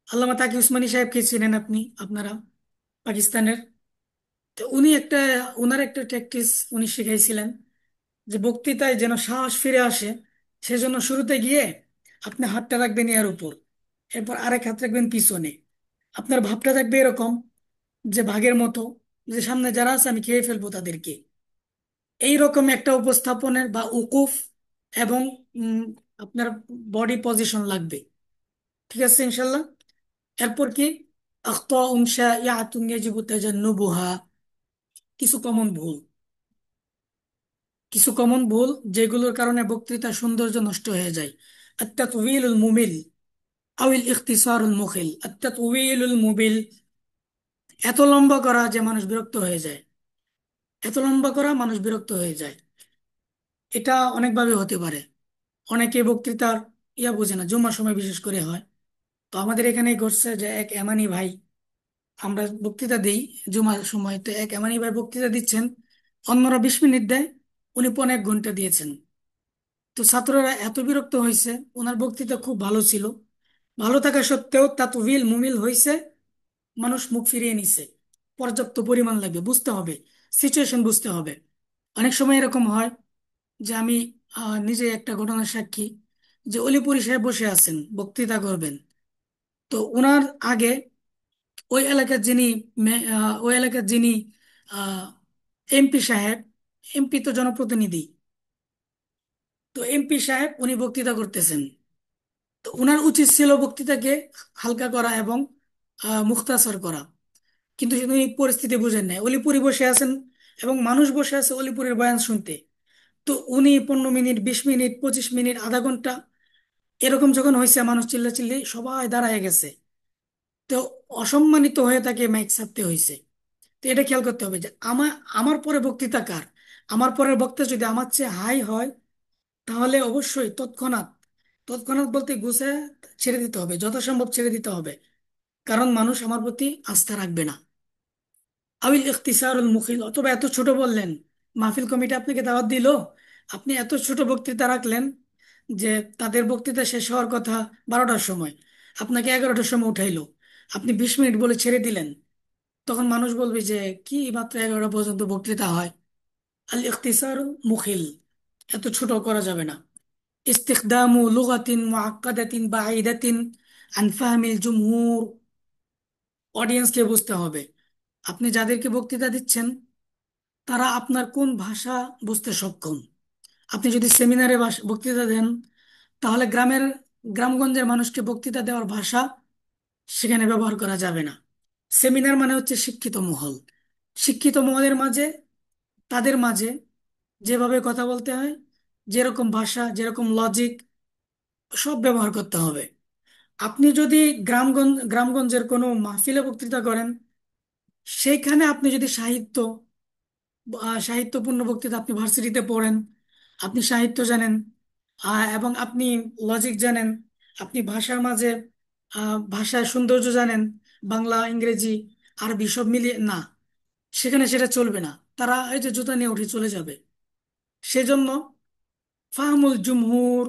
আল্লামা তাকি উসমানী সাহেবকে চিনেন আপনি, আপনারা, পাকিস্তানের। তো উনি একটা, ওনার একটা ট্যাকটিক্স উনি শিখাইছিলেন, যে বক্তৃতায় যেন সাহস ফিরে আসে, সেজন্য শুরুতে গিয়ে আপনি হাতটা রাখবেন ইয়ার উপর, এরপর আরেক হাত রাখবেন পিছনে। আপনার ভাবটা থাকবে এরকম, যে ভাগের মতো, যে সামনে যারা আছে আমি খেয়ে ফেলবো তাদেরকে। এইরকম একটা উপস্থাপনের বা উকুফ এবং উম, আপনার বডি পজিশন লাগবে। ঠিক আছে, ইনশাল্লাহ। এরপর কি, আখতাউন শাইআতুন ইয়াজিবু তাজান্নুবুহা, কিছু কমন ভুল, কিছু কমন ভুল যেগুলোর কারণে বক্তৃতার সৌন্দর্য নষ্ট হয়ে যায়। আত-তাতওয়িলুল মুমিল আউল ইখতিসারুল মুখিল। আত-তাতওয়িলুল মুমিল, এত লম্বা করা যে মানুষ বিরক্ত হয়ে যায়, এত লম্বা করা মানুষ বিরক্ত হয়ে যায়। এটা অনেকভাবে হতে পারে। অনেকে বক্তৃতার বোঝে না, জুম্মার সময় বিশেষ করে হয়। তো আমাদের এখানে ঘটছে যে এক এমানি ভাই, আমরা বক্তৃতা দিই জুমার সময়, তো এক এমানি ভাই বক্তৃতা দিচ্ছেন, অন্যরা 20 মিনিট দেয়, উনি 1.5 ঘন্টা দিয়েছেন। তো ছাত্ররা এত বিরক্ত হয়েছে, ওনার বক্তৃতা খুব ভালো ছিল, ভালো থাকা সত্ত্বেও তাতওয়িল মুমিল হয়েছে, মানুষ মুখ ফিরিয়ে নিছে। পর্যাপ্ত পরিমাণ লাগবে, বুঝতে হবে, সিচুয়েশন বুঝতে হবে। অনেক সময় এরকম হয় যে আমি নিজে একটা ঘটনার সাক্ষী, যে অলিপুরি সাহেব বসে আছেন, বক্তৃতা করবেন। তো ওনার আগে ওই এলাকার যিনি ওই এলাকার যিনি এমপি সাহেব, এমপি তো জনপ্রতিনিধি, তো এমপি সাহেব উনি বক্তৃতা করতেছেন। তো ওনার উচিত ছিল বক্তৃতাকে হালকা করা এবং মুখতাসার করা, কিন্তু উনি পরিস্থিতি বুঝেন নাই। অলিপুরি বসে আছেন এবং মানুষ বসে আছে অলিপুরের বয়ান শুনতে। তো উনি 15 মিনিট, 20 মিনিট, 25 মিনিট, আধা ঘন্টা, এরকম যখন হয়েছে, মানুষ চিল্লাচিল্লি সবাই দাঁড়ায় গেছে। তো অসম্মানিত হয়ে তাকে মাইক ছাড়তে হয়েছে। তো এটা খেয়াল করতে হবে যে আমার আমার পরে বক্তৃতা কার, আমার পরের বক্তা যদি আমার চেয়ে হাই হয়, তাহলে অবশ্যই তৎক্ষণাৎ, তৎক্ষণাৎ বলতে গুছে ছেড়ে দিতে হবে, যথাসম্ভব ছেড়ে দিতে হবে, কারণ মানুষ আমার প্রতি আস্থা রাখবে না। আবিল ইখতিসারুল মুখিল, অথবা এত ছোট বললেন, মাহফিল কমিটি আপনাকে দাওয়াত দিল, আপনি এত ছোট বক্তৃতা রাখলেন যে তাদের বক্তৃতা শেষ হওয়ার কথা 12টার সময়, আপনাকে 11টার সময় উঠাইলো, আপনি 20 মিনিট বলে ছেড়ে দিলেন। তখন মানুষ বলবে যে কি, মাত্র 11টা পর্যন্ত বক্তৃতা হয়। আল ইখতিসার মুখিল, এত ছোট করা যাবে না। ইস্তিখদামু লুগাতিন মুআক্কাদাতিন বাঈদাতিন আন ফাহমিল জুমহুর, অডিয়েন্সকে বুঝতে হবে, আপনি যাদেরকে বক্তৃতা দিচ্ছেন তারা আপনার কোন ভাষা বুঝতে সক্ষম। আপনি যদি সেমিনারে বক্তৃতা দেন, তাহলে গ্রামগঞ্জের মানুষকে বক্তৃতা দেওয়ার ভাষা সেখানে ব্যবহার করা যাবে না। সেমিনার মানে হচ্ছে শিক্ষিত মহল, শিক্ষিত মহলের মাঝে, তাদের মাঝে যেভাবে কথা বলতে হয়, যেরকম ভাষা, যেরকম লজিক, সব ব্যবহার করতে হবে। আপনি যদি গ্রামগঞ্জের কোনো মাহফিলে বক্তৃতা করেন, সেইখানে আপনি যদি সাহিত্যপূর্ণ বক্তৃতা, আপনি ভার্সিটিতে পড়েন, আপনি সাহিত্য জানেন, এবং আপনি লজিক জানেন, আপনি ভাষার মাঝে ভাষার সৌন্দর্য জানেন, বাংলা, ইংরেজি, আরবি সব মিলিয়ে না, সেখানে সেটা চলবে না। তারা এই যে জুতা নিয়ে উঠে চলে যাবে। সেজন্য ফাহমুল জুমহুর,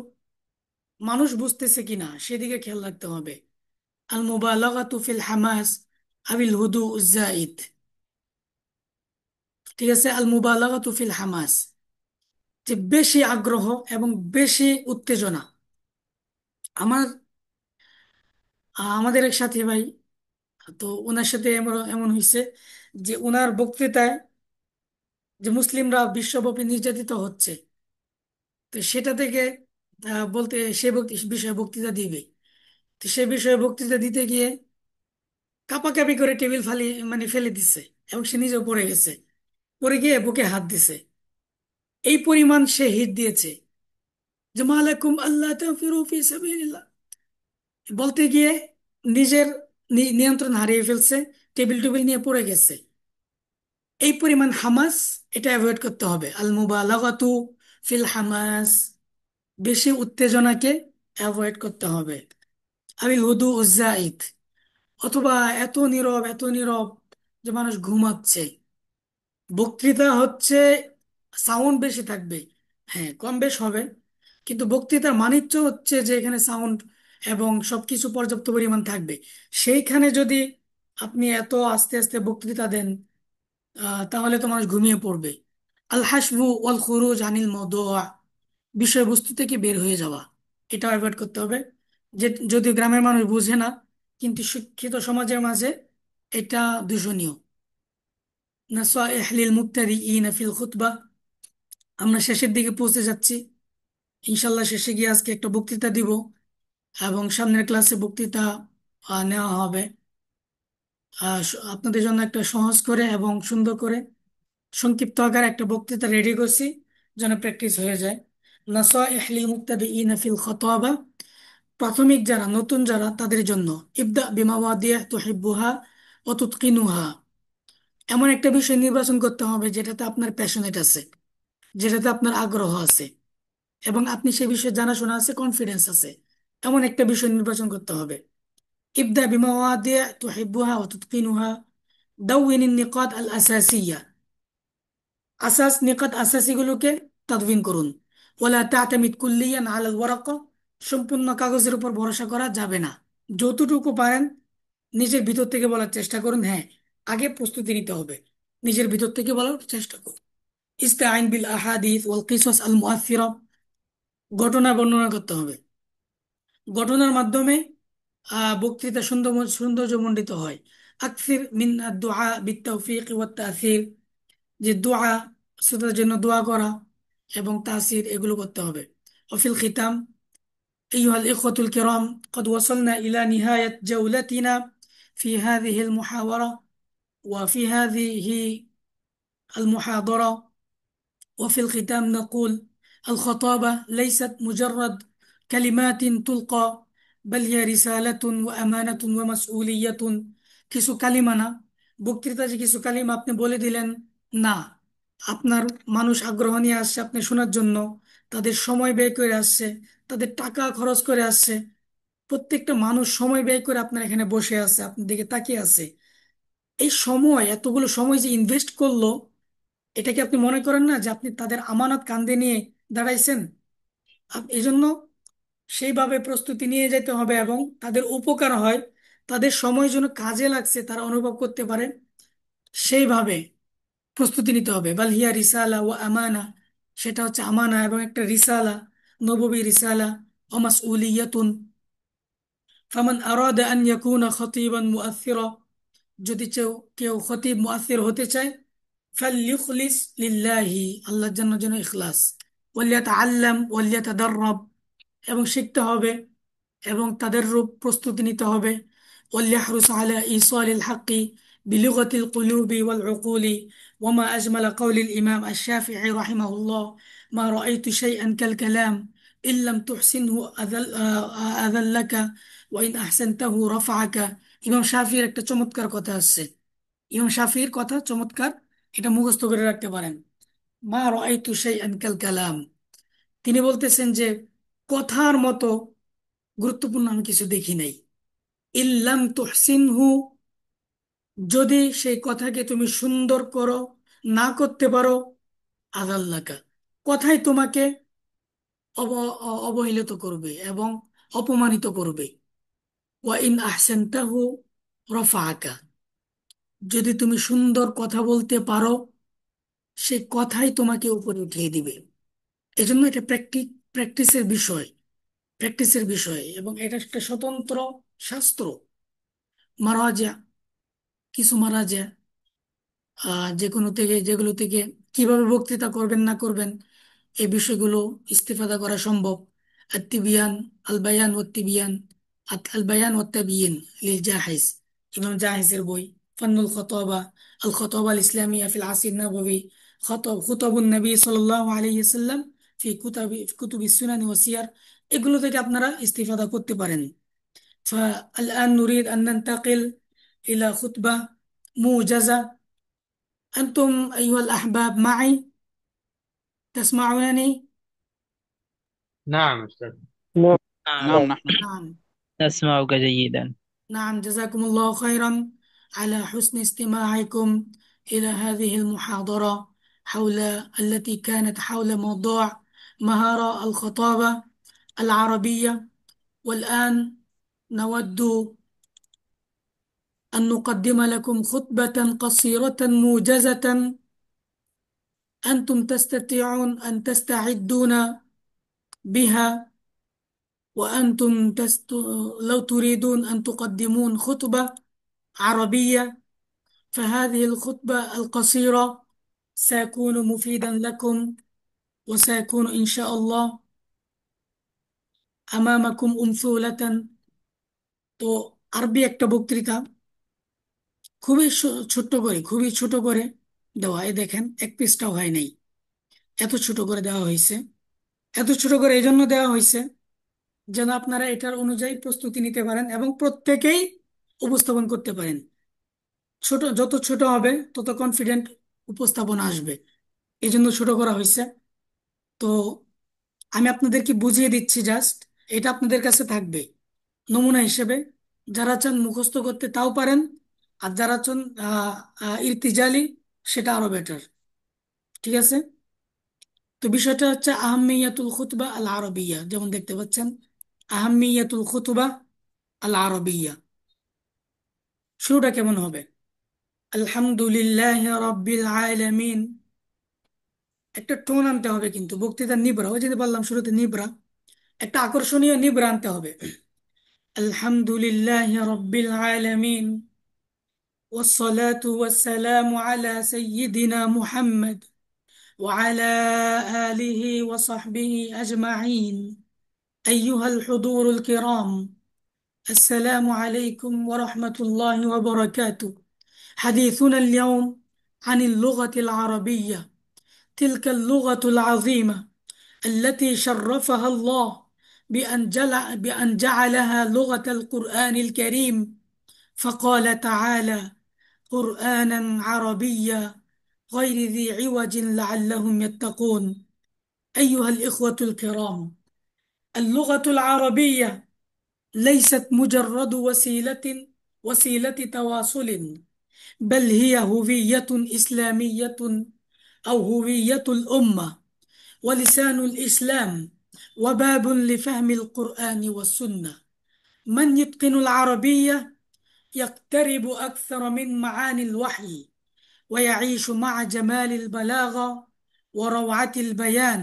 মানুষ বুঝতেছে কিনা সেদিকে খেয়াল রাখতে হবে। আল মুবালাগাতু ফিল হামাস আবিল হুদু জাইদ, ঠিক আছে, আল মুবালাগাতু ফিল হামাস, যে বেশি আগ্রহ এবং বেশি উত্তেজনা। আমার আমাদের এক সাথী ভাই, তো ওনার সাথে এমন এমন হয়েছে যে ওনার বক্তৃতায় যে মুসলিমরা বিশ্বব্যাপী নির্যাতিত হচ্ছে, তো সেটা থেকে বলতে সে বিষয়ে বক্তৃতা দিবে। তো সে বিষয়ে বক্তৃতা দিতে গিয়ে কাঁপাকাঁপি করে টেবিল মানে ফেলে দিচ্ছে, এবং সে নিজেও পড়ে গেছে, পড়ে গিয়ে বুকে হাত দিছে। এই পরিমাণ সে হিট দিয়েছে। যে মালাকুম আল্লাহ তানফিরু ফি সাবিলিল্লাহ, বলতে গিয়ে নিজের নিয়ন্ত্রণ হারিয়ে ফেলছে, টেবিল টেবিল নিয়ে পড়ে গেছে। এই পরিমাণ হামাস, এটা অ্যাভয়েড করতে হবে। আল মুবালাগাতু ফিল হামাস, বেশি উত্তেজনাকে অ্যাভয়েড করতে হবে। আবিল হুদু উজ্জাইদ, অথবা এত নীরব এত নীরব যে মানুষ ঘুমাচ্ছে। বক্তৃতা হচ্ছে সাউন্ড বেশি থাকবে, হ্যাঁ কম বেশ হবে, কিন্তু বক্তৃতার মানিজ্য হচ্ছে যে এখানে সাউন্ড এবং সবকিছু পর্যাপ্ত পরিমাণ থাকবে। সেইখানে যদি আপনি এত আস্তে আস্তে বক্তৃতা দেন, তাহলে তো মানুষ ঘুমিয়ে পড়বে। আল হাসবু ওয়াল খুরুজ আনিল মাওদুআ, বিষয়বস্তু থেকে বের হয়ে যাওয়া, এটা অ্যাভয়েড করতে হবে। যে যদি গ্রামের মানুষ বুঝে না, কিন্তু শিক্ষিত সমাজের মাঝে এটা দূষণীয়। নাসাইহ লিল মুবতাদিইনা ফিল খুতবা, আমরা শেষের দিকে পৌঁছে যাচ্ছি। ইনশাল্লাহ শেষে গিয়ে আজকে একটা বক্তৃতা দিব, এবং সামনের ক্লাসে বক্তৃতা নেওয়া হবে। আপনাদের জন্য একটা সহজ করে এবং সুন্দর করে সংক্ষিপ্ত আকারে একটা বক্তৃতা রেডি করছি, যেন প্র্যাকটিস হয়ে যায়। নাসাইহ লিল মুবতাদিইনা ফিল খুতবা, প্রাথমিক যারা, নতুন যারা, তাদের জন্য। ইবদা বিমাওয়াদিহ তুহিব্বুহা ওয়া তুতকিনুহা, এমন একটা বিষয় নির্বাচন করতে হবে যেটাতে আপনার প্যাশনেট আছে, যেটাতে আপনার আগ্রহ আছে, এবং আপনি সে বিষয়ে জানাশোনা আছে, কনফিডেন্স আছে, এমন একটা বিষয় নির্বাচন করতে হবে। ইবদা বিমাওয়াদিহ তুহিব্বুহা ওয়া তুতকিনুহা, দাউইন নিকাত আল আসাসিয়া, নিকাত আসাসিগুলোকে তাদবিন করুন। ওয়ালা তাতামিদ কুল্লিয়ান আলাল ওয়ারাকা, সম্পূর্ণ কাগজের উপর ভরসা করা যাবে না। যতটুকু পারেন নিজের ভিতর থেকে বলার চেষ্টা করুন। হ্যাঁ, আগে প্রস্তুতি নিতে হবে, নিজের ভিতর থেকে বলার চেষ্টা করুন। ইস্তাইন বিল আহাদিস ওয়াল কিসাস আল মুআথিরা, ঘটনা বর্ণনা করতে হবে। ঘটনার মাধ্যমে বক্তৃতা সৌন্দর্যমণ্ডিত হয়। আকসির মিন দুআ বিত তাওফিক ওয়াত তাসির, যে দোয়া, শ্রোতার জন্য দোয়া করা এবং তাসির, এগুলো করতে হবে। অফিল খিতাম أيها الإخوة الكرام، قد وصلنا إلى نهاية جولتنا في هذه المحاورة وفي هذه المحاضرة. وفي الختام نقول: الخطابة ليست مجرد كلمات تلقى، بل هي رسالة وأمانة ومسؤولية. কিছু কালিমা না, বক্তৃতা যে কিছু কালিমা আপনি বলে দিলেন, না। আপনার মানুষ আগ্রহ নিয়ে আসছে আপনি শোনার জন্য, তাদের সময় ব্যয় করে আসছে, তাদের টাকা খরচ করে আসছে। প্রত্যেকটা মানুষ সময় ব্যয় করে আপনার এখানে বসে আছে, আপনার দিকে তাকিয়ে আছে। এই সময়, এতগুলো সময় যে ইনভেস্ট করলো, এটা কি আপনি মনে করেন না যে আপনি তাদের আমানত কাঁধে নিয়ে দাঁড়াইছেন? এই জন্য সেইভাবে প্রস্তুতি নিয়ে যেতে হবে, এবং তাদের উপকার হয়, তাদের সময় যেন কাজে লাগছে তারা অনুভব করতে পারে, সেইভাবে প্রস্তুতি নিতে হবে। বাল হিয়া রিসালা ও আমানা, সেটা হচ্ছে আমানা এবং একটা রিসালা, নববী রিসালা। ও মাসউলিয়াতুন, ফামান আরাদা আন ইয়াকুনা খতিবান মুআথিরা, যদি কেউ কেউ খতিব মুআথির হতে চায়, ফালইখলিস লিল্লাহি, আল্লাহর জন্য যেন ইখলাস, ওয়ালিয়াতাআল্লাম ওয়ালিয়াতাদাররাব, এবং শিখতে হবে এবং তাদের রূপ প্রস্তুতি নিতে হবে। ওয়ালিয়াহরুস আলা ইসালিল হাক্কি বিলুগাতিল কুলুবি ওয়াল উকুলি, ওয়ামা আজমালা কাউলিল ইমাম আশ-শাফিঈ রাহিমাহুল্লাহ, মা রাআইতু শাইআন কাল কালাম ইল্লাম তুহসিনহু আযাল্লাকা ওয়া ইন আহসানতাহু রাফাআকা। ইমাম শাফির একটা চমৎকার কথা আছে, ইমাম শাফির কথা চমৎকার, এটা মুখস্থ করে রাখতে পারেন। মা রাআইতু শাইআন কাল কালাম, তিনি বলতেছেন যে কথার মতো গুরুত্বপূর্ণ আমি কিছু দেখি নাই। ইল্লাম তুহসিনহু, যদি সেই কথাকে তুমি সুন্দর করো, না করতে পারো, আযাল্লাকা, কথাই তোমাকে অবহেলিত করবে এবং অপমানিত করবে। ওয়া ইন আহসানতাহু রাফাআকা, যদি তুমি সুন্দর কথা বলতে পারো, সেই কথাই তোমাকে উপরে উঠিয়ে দিবে। এজন্য এটা প্র্যাকটিসের বিষয়, প্র্যাকটিসের বিষয়, এবং এটা একটা স্বতন্ত্র শাস্ত্র। মারাজা, কিছু মারাজা, যে কোনো থেকে, যেগুলো থেকে কিভাবে বক্তৃতা করবেন না করবেন এই বিষয়গুলো ইস্তেফাদা করা সম্ভব। আত্তিবিয়ান, আল বায়ান ও তিবিয়ান, আল বায়ান ও তাবিয়িন লিল জাহিজ, ইমাম জাহিজের বই। ফান্নুল খতাবা, আল খতাবা আল ইসলামিয়া ফিল আসির নববী, খুতবুন নবী সাল্লাল্লাহু আলাইহি ওয়াসাল্লাম ফি কুতুবি সুনানি ওয়া সিয়ার, এগুলো থেকে আপনারা ইস্তিফাদা করতে পারেন। فالآن نريد أن ننتقل إلى خطبة موجزة. أنتم أيها الأحباب معي، تسمعونني؟ نعم أستاذ. نعم. نعم نعم نحن نعم. نسمعك جيدا. نعم، جزاكم الله خيرا على حسن استماعكم إلى هذه المحاضرة التي كانت حول موضوع مهارة الخطابة العربية. والآن نود أن نقدم لكم خطبة قصيرة موجزة أنتم تستطيعون أن تستعدون بها. وأنتم لو تريدون أن تقدمون خطبة عربية، فهذه الخطبة القصيرة سيكون مفيدا لكم، وسيكون إن شاء الله أمامكم أمثلة. তো আরবি একটা বক্তৃতা খুবই ছোট্ট করে, খুবই ছোট করে দেওয়া। এই দেখেন, এক পৃষ্ঠাও হয় নাই, এত ছোট করে দেওয়া হয়েছে। এত ছোট করে এই জন্য দেওয়া হয়েছে যেন আপনারা এটার অনুযায়ী প্রস্তুতি নিতে পারেন এবং প্রত্যেকেই উপস্থাপন করতে পারেন। যত ছোট হবে তত কনফিডেন্ট উপস্থাপন আসবে, এই জন্য ছোট করা হয়েছে। তো আমি আপনাদেরকে বুঝিয়ে দিচ্ছি জাস্ট, এটা আপনাদের কাছে থাকবে নমুনা হিসেবে। যারা চান মুখস্থ করতে তাও পারেন, আর যারা চান ইরতিজালি, সেটা আরো বেটার। ঠিক আছে? তো বিষয়টা হচ্ছে আহমিয়াতুল খুতবা আল আরবিয়া, যেমন দেখতে পাচ্ছেন, আহমিয়াতুল খুতবা আল আরবিয়া। শুরুটা কেমন হবে? আলহামদুলিল্লাহ রাব্বিল আলামিন। একটা টোন আনতে হবে, কিন্তু বক্তৃতার নিবরা, ওই যেটা বললাম শুরুতে নিবরা, একটা আকর্ষণীয় নিবরা আনতে হবে। আলহামদুলিল্লাহ রাব্বিল আলামিন والصلاة والسلام على سيدنا محمد وعلى آله وصحبه أجمعين. أيها الحضور الكرام، السلام عليكم ورحمة الله وبركاته. حديثنا اليوم عن اللغة العربية، تلك اللغة العظيمة التي شرفها الله بأن جعلها لغة القرآن الكريم. فقال تعالى: قرآنا عربيا غير ذي عوج لعلهم يتقون. أيها الإخوة الكرام، اللغة العربية ليست مجرد وسيلة تواصل، بل هي هوية إسلامية، أو هوية الأمة، ولسان الإسلام، وباب لفهم القرآن والسنة. من يتقن العربية يقترب أكثر من معاني الوحي، ويعيش مع جمال البلاغة وروعة البيان،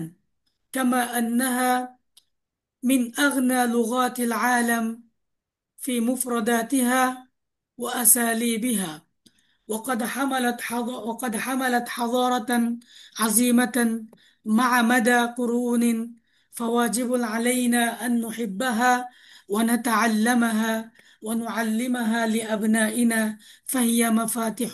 كما أنها من أغنى لغات العالم في مفرداتها وأساليبها. وقد حملت حضارة عظيمة مع مدى قرون، فواجب علينا أن نحبها ونتعلمها ونعلمها لأبنائنا، فهي مفاتيح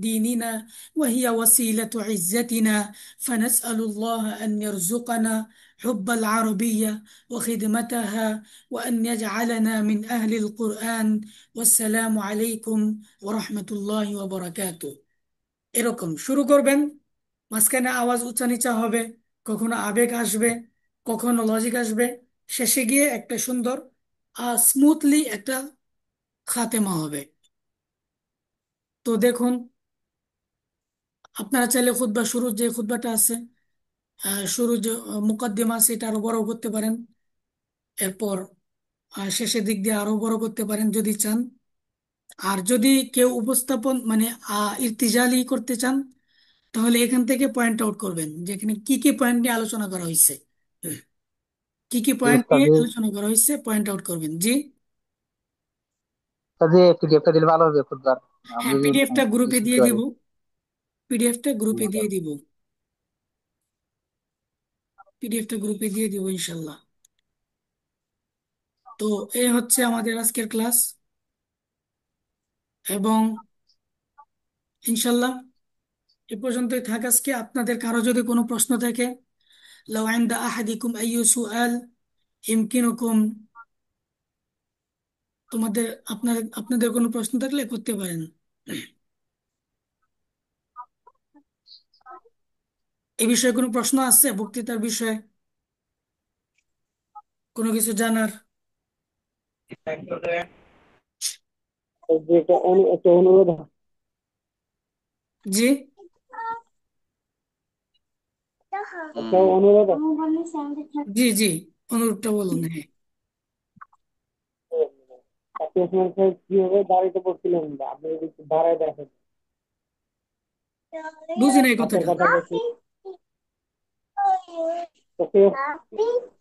ديننا، وهي وسيلة عزتنا. فنسأل الله أن يرزقنا حب العربية وخدمتها، وأن يجعلنا من أهل القرآن. والسلام عليكم ওরহমতুল্লাহি ওয়াবারাকাতু। এরকম শুরু করবেন, মাঝখানে আওয়াজ উঁচা নিচা হবে, কখনো আবেগ আসবে, কখনো লজিক আসবে, শেষে গিয়ে একটা সুন্দর স্মুথলি একটা খাতেমা হবে। তো দেখুন, আপনারা চাইলে খুতবা শুরুর যে খুতবাটা আছে, শুরু যে মুকদ্দিমা আছে, এটা আরো বড় করতে পারেন। এরপর শেষের দিক দিয়ে আরো বড় করতে পারেন যদি চান। আর যদি কেউ উপস্থাপন মানে ইর্তিজালি করতে চান, তাহলে এখান থেকে পয়েন্ট আউট করবেন যেখানে কি কি পয়েন্ট নিয়ে আলোচনা করা হয়েছে। কি কি জি পয়েন্ট উস্তাদ, নিয়ে জি আলোচনা করা হয়েছে পয়েন্ট আউট করবেন। জি, উস্তাদ, জি পিডিএফটা দিলে ভালো হবে খুদবার। আমি হ্যাঁ, যদি পিডিএফটা গ্রুপে শিখতে দিয়ে পারি। দিব। পিডিএফটা গ্রুপে দিয়ে ইনশাআল্লাহ। দিব। পিডিএফটা গ্রুপে দিয়ে দিব ইনশাল্লাহ। তো এই হচ্ছে আমাদের আজকের ক্লাস, এবং ইনশাল্লাহ এ পর্যন্তই থাক আজকে। আপনাদের কারো যদি কোনো প্রশ্ন থাকে লাউ ইনদা আহাদিকুম আইয়ু সুআল ইমকিনুকুম, আপনাদের কোনো প্রশ্ন থাকলে করতে পারেন। এই বিষয়ে কোনো প্রশ্ন আছে বক্তৃতার বিষয়ে, কোনো কিছু জানার? যে একটা অনুরোধ, জি। একটা অনুরোধ জি জি, অনুরোধটা বলুন। হ্যাঁ, আপনি ওসমান সাহেব কিভাবে দাঁড়াইতে পড়ছিলেন, আপনি যদি একটু দাঁড়ায় দেখেন। বুঝি নাই হাতের কথাটা। কথা বলছি তো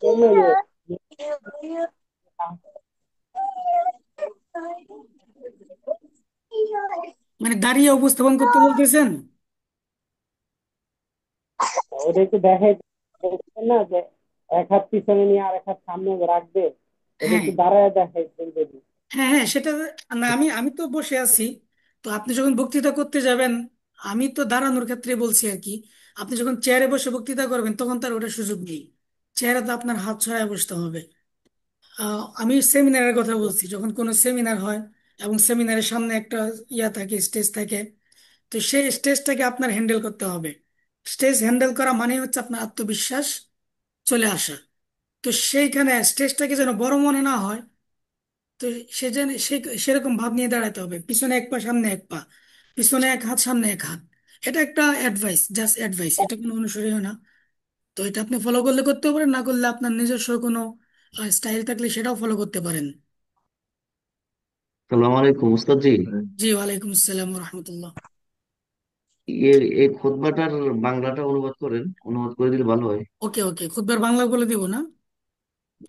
কেমনে মানে দাঁড়িয়ে উপস্থাপন করতে বলতেছেন? ওটা একটু দেখাই না যে এক হাত পিছনে নিয়ে আর এক হাত সামনে রাখবে, ওটা হ্যাঁ একটু দাঁড়ায় দেখাইছেন যদি। হ্যাঁ হ্যাঁ, সেটা না, আমি আমি তো বসে আছি। তো আপনি যখন বক্তৃতা করতে যাবেন, আমি তো দাঁড়ানোর ক্ষেত্রে বলছি আর কি। আপনি যখন চেয়ারে বসে বক্তৃতা করবেন তখন তার ওটা সুযোগ নেই। চেয়ারে তো আপনার হাত ছড়ায় বসতে হবে। আমি সেমিনারের কথা বলছি, যখন কোনো সেমিনার হয় এবং সেমিনারের সামনে একটা ইয়া থাকে, স্টেজ থাকে। তো সেই স্টেজটাকে আপনার হ্যান্ডেল করতে হবে। স্টেজ হ্যান্ডেল করা মানে হচ্ছে আপনার আত্মবিশ্বাস চলে আসা। তো সেইখানে স্টেজটাকে যেন বড় মনে না হয়, তো সে যেন সেরকম ভাব নিয়ে দাঁড়াতে হবে। পিছনে এক পা, সামনে এক পা, পিছনে এক হাত, সামনে এক হাত। এটা একটা অ্যাডভাইস, জাস্ট অ্যাডভাইস, এটা কোনো অনুসরণীয় না। তো এটা আপনি ফলো করলে করতে পারেন, না করলে আপনার নিজস্ব কোনো স্টাইল থাকলে সেটাও ফলো করতে পারেন। সালাম আলাইকুম উস্তাদ জি। জি, ওয়ালাইকুম আসসালাম রহমতুল্লাহ। এই খুতবাটার বাংলাটা অনুবাদ করে দিলে ভালো হয়। ওকে ওকে, খুতবার বাংলা বলে দিব না?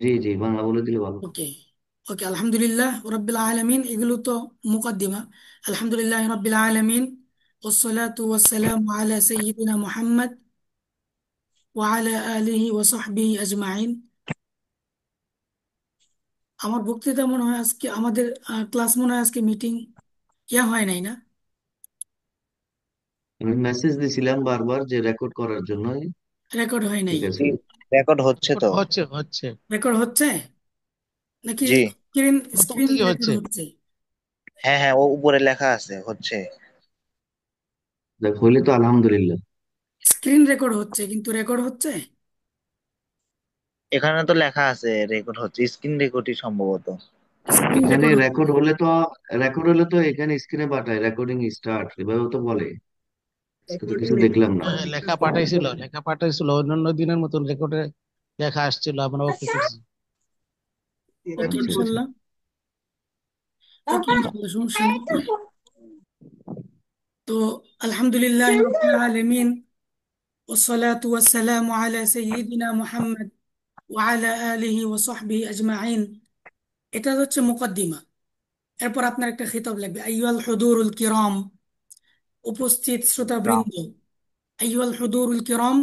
জি জি, বাংলা বলে দিলে ভালো হয়। ওকে ওকে। আলহামদুলিল্লাহ রাব্বিল আলামিন, এগুলো তো মুকদ্দিমা। আলহামদুলিল্লাহ রাব্বিল আলামিন, ওয়াসসালাতু ওয়াসসালামু আলা সাইয়্যিদিনা মুহাম্মদ ওয়া আলা আলিহি ওয়া সাহবিহি আজমাইন। আমার বক্তৃতা মনে হয় আজকে আমাদের ক্লাস মনে হয় আজকে মিটিং ইয়া হয় নাই না? আমি মেসেজ দিছিলাম বারবার যে রেকর্ড করার জন্য। রেকর্ড হয় নাই? ঠিক আছে। রেকর্ড হচ্ছে তো। হচ্ছে হচ্ছে। রেকর্ড হচ্ছে নাকি? জি। স্ক্রিন প্রথম স্ক্রিন থেকে রেকর্ড হচ্ছে। হচ্ছে? হ্যাঁ হ্যাঁ, ও উপরে লেখা আছে হচ্ছে। দেখ হইলে তো আলহামদুলিল্লাহ। স্ক্রিন রেকর্ড হচ্ছে কিন্তু রেকর্ড হচ্ছে? এখানে তো লেখা আছে রেকর্ড হচ্ছে, স্ক্রিন রেকর্ডই সম্ভবত। স্ক্রিন এখানে রেকর্ড হচ্ছে। রেকর্ড হলে তো এখানে স্ক্রিনে পাঠায় রেকর্ডিং স্টার্ট এভাবে তো বলে। আজকে তো কিছু দেখলাম না। হ্যাঁ, লেখা পাঠাইছিল অন্যান্য দিনের মতন রেকর্ডে লেখা আসছিল, আমরা ওকে করছি। ওকে আচ্ছা আচ্ছা। ইনশাল্লাহ। ওকে ইনশাল্লাহ, সমস্যা নেই। তো আলহামদুলিল্লাহ রাব্বিল আলামিন, والصلاة والسلام على سيدنا محمد وعلى آله وصحبه أجمعين। এটা হচ্ছে মুকদ্দিমা। এরপর আপনার একটা খিতাব লাগবে। আইয়ুহাল হুদুরুল কিরাম, উপস্থিত শ্রোতাবৃন্দ। আইয়ুহাল হুদুরুল কিরাম,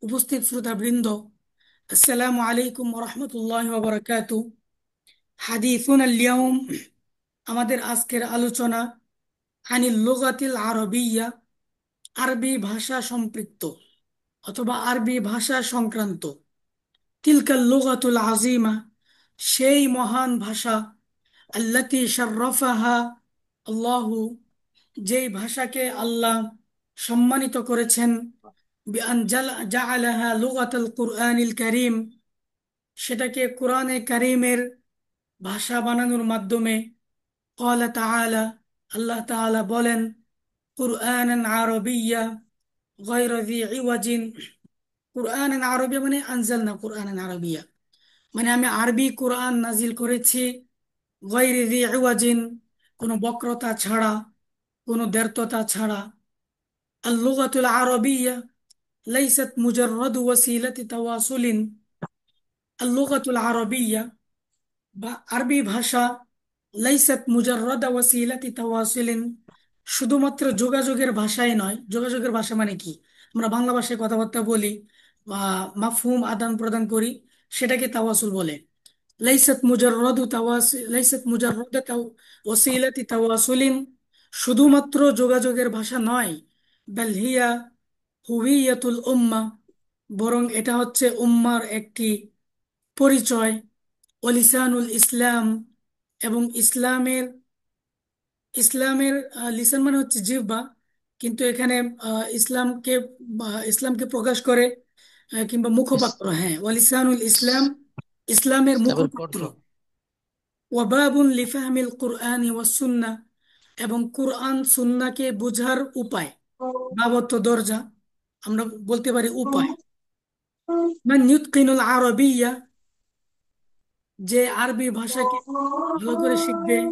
উপস্থিত শ্রোতাবৃন্দ। আসসালামু আলাইকুম ওয়া রাহমাতুল্লাহি ওয়া বারাকাতুহু। হাদিসুনা আল-ইয়াউম, আমাদের আজকের আলোচনা, আনিল লুগাতিল আরবিয়্যা, আরবি ভাষা সম্পৃক্ত অথবা আরবি ভাষা সংক্রান্ত। তিলকাল লুগাতুল আজিমা, সেই মহান ভাষা। আল্লাতী শাররাফাহা আল্লাহু, যেই ভাষাকে আল্লাহ সম্মানিত করেছেন। বিআন জাআলাহা লুগাতাল কুরআনিল কারীম, সেটাকে কোরআনে কারীমের ভাষা বানানোর মাধ্যমে। ক্বালা তাআলা, আল্লাহ তাআলা বলেন, কুরআনান আরবিয়্যা গায়রা যী ইওয়াজিন। কুরআনান আরবিয়্যা মানে আনজালনা কুরআনান আরবিয়্যা, মানে আমি আরবি কোরআন নাজিল করেছি। গায়রি যী ইওয়াজিন, কোনো বক্রতা ছাড়া, কোনো দ্ব্যর্থতা ছাড়া। আল লুগাতুল আরবিয়্যা লাইসাত মুজাররাদু ওয়াসিলাতি তাওয়াসুলিন। আল লুগাতুল আরবিয়্যা, বা আরবি ভাষা, লাইসাত মুজাররাদা ওয়াসিলাতি তাওয়াসুলিন, শুধুমাত্র যোগাযোগের ভাষাই নয়। যোগাযোগের ভাষা মানে কি? আমরা বাংলা ভাষায় কথাবার্তা বলি বা মাফহুম আদান প্রদান করি, সেটাকে তাওয়াসুল বলে। লাইসাত মুজাররাদা ওয়াসিলাতি তাওয়াসুলিন, শুধুমাত্র যোগাযোগের ভাষা নয়। বাল হিয়া হুবিয়াতুল উম্মাহ, বরং এটা হচ্ছে উম্মার একটি পরিচয়। ওলিসানুল ইসলাম, এবং ইসলামের লিসান মানে হচ্ছে জিহ্বা, কিন্তু এখানে ইসলামকে ইসলামকে প্রকাশ করে, কিংবা ইস- মুখপাত্র। হ্যাঁ, ওয়ালিসানুল ইসলাম, ইসলামের ইসলামের মুখপাত্র। কণ্ঠ। ওয়াবাবুন লিফাহমিল কুরআনি ওয়াস সুন্নাহ, এবং কুরআন সুন্নাহকে বোঝার উপায়। বাব অর্থ দরজা, আমরা বলতে পারি উপায়। মান ইউতকিনুল আরবিয়্যা, যে আরবি ভাষাকে ভালো করে শিখবে।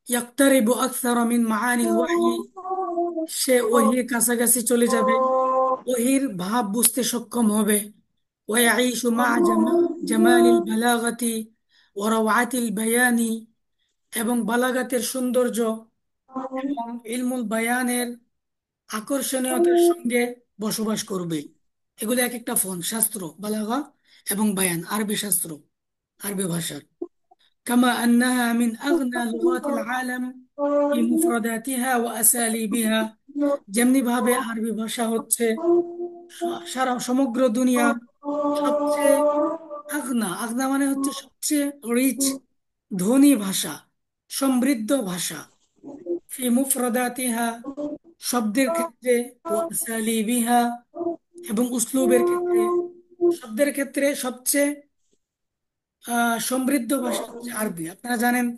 ইয়াক্তারিবু আকসারা মিন মাআনিল ওয়াহয়ি, সে ওহির কাছাকাছি চলে যাবে, ওহির ভাব বুঝতে সক্ষম হবে। ওয়াইশু মা জামালিল বালাগাতি ওয়া রাওয়াতিল বায়ানি, এবং বালাগাতের সৌন্দর্য এবং ইলমুল বায়ানের আকর্ষণীয়তার সঙ্গে বসবাস করবে। এগুলো এক একটা ফোন শাস্ত্র, বালাগা এবং বায়ান, আরবি শাস্ত্র, আরবি ভাষার। কামা আন্নাহা মিন আগনা লুগাতিল আলাম ফি মুফরাদাতিহা ওয়া আসালিবিহা, যেমনি ভাবে আরবি ভাষা হচ্ছে সারা সমগ্র দুনিয়ার সবচেয়ে আগনা, আগনা মানে হচ্ছে সবচেয়ে রিচ, ধনী ভাষা, সমৃদ্ধ ভাষা। ফি মুফরাদাতিহা, শব্দের ক্ষেত্রে, ওয়া আসালিবিহা, এবং উসলুবের ক্ষেত্রে, শব্দের ক্ষেত্রে সবচেয়ে সমৃদ্ধ ভাষা হচ্ছে আরবি। আপনারা জানেন,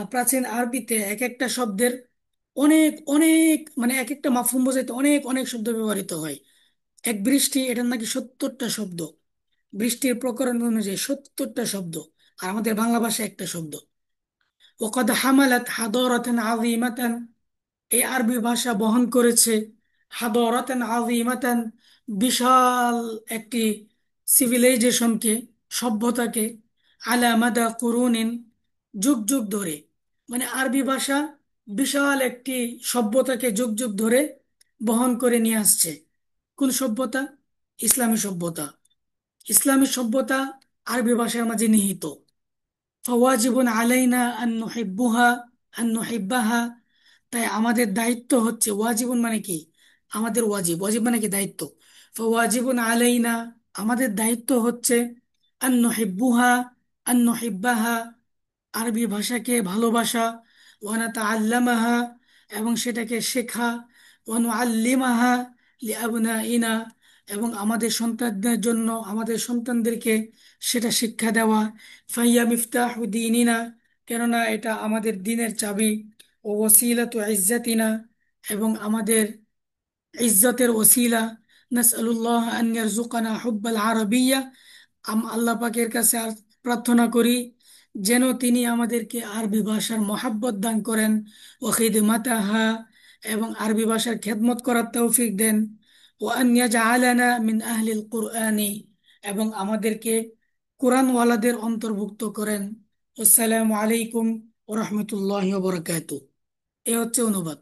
প্রাচীন আরবিতে এক একটা শব্দের অনেক অনেক, মানে এক একটা মাফহুম বোঝাইতে অনেক অনেক শব্দ ব্যবহৃত হয়। এক বৃষ্টি, এটার নাকি 70টা শব্দ, বৃষ্টির প্রকরণ অনুযায়ী 70টা শব্দ। আর আমাদের বাংলা ভাষায় একটা শব্দ। ওকাদ হামালাত হাদরাতান আযীমাতান, এই আরবি ভাষা বহন করেছে হাদরাতান আযীমাতান, বিশাল একটি সিভিলাইজেশনকে, সভ্যতাকে। আলা মাদা কুরুনিন, যুগ যুগ ধরে। মানে আরবি ভাষা বিশাল একটি সভ্যতাকে যুগ যুগ ধরে বহন করে নিয়ে আসছে। কোন সভ্যতা? ইসলামী সভ্যতা। ইসলামী সভ্যতা আরবি ভাষার মাঝে নিহিত। ফাওয়াজিবুন আলাইনা আন নুহিব্বুহা, আন নুহিব্বাহা, তাই আমাদের দায়িত্ব হচ্ছে, ওয়াজিবুন মানে কি? আমাদের ওয়াজিব, ওয়াজিব মানে কি? দায়িত্ব। ফাওয়াজিবুন আলাইনা, আমাদের দায়িত্ব হচ্ছে আন নুহিব্বুহা, আন নুহিব্বাহা, আরবি ভাষাকে ভালোবাসা। ওয়া নাতাআল্লামাহা, এবং সেটাকে শেখা। ওয়া নুআল্লিমাহা লিআবনাইনা, এবং আমাদের সন্তানদের জন্য, আমাদের সন্তানদেরকে সেটা শিক্ষা দেওয়া। ফাহিয়া মিফতাহু দীনিনা, কেননা এটা আমাদের দিনের চাবি। ও ওসিলাতু ইজ্জাতিনা, এবং আমাদের ইজ্জতের ওসিলা। নাসআলুল্লাহ আন ইয়ারযুকানা হুব্বাল আরাবিয়্যা, আল্লাহ পাকের কাছে আর প্রার্থনা করি যেন তিনি আমাদেরকে আরবি ভাষার মহাব্বত দান করেন। ও খিদমাতাহা, এবং আরবি ভাষার খেদমত করার তৌফিক দেন। ও আন ইয়াজআলানা মিন আহলিল কুরআনি, এবং আমাদেরকে কোরআনওয়ালাদের অন্তর্ভুক্ত করেন। আসসালামু আলাইকুম ওয়া রাহমাতুল্লাহি ওয়া বারাকাতুহু। এ হচ্ছে অনুবাদ।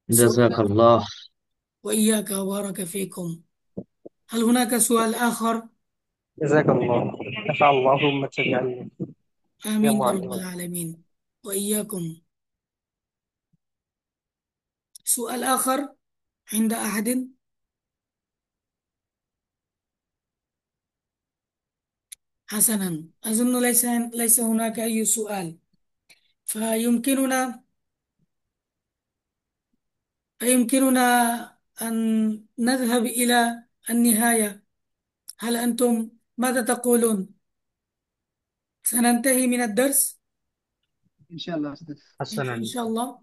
سؤال জাযাকাল্লাহ। وإياك وبارك فيكم. هل هناك سؤال آخر؟ جزاك الله، نفع اللهم تجعلني يا آمين يا رب معلم. العالمين، وإياكم. سؤال آخر عند أحد؟ حسنا، أظن ليس هناك أي سؤال. فيمكننا فيمكننا أن نذهب إلى النهاية. هل أنتم ماذا تقولون؟ سننتهي من الدرس ان شاء الله أستاذ. إن حسنا. شاء الله.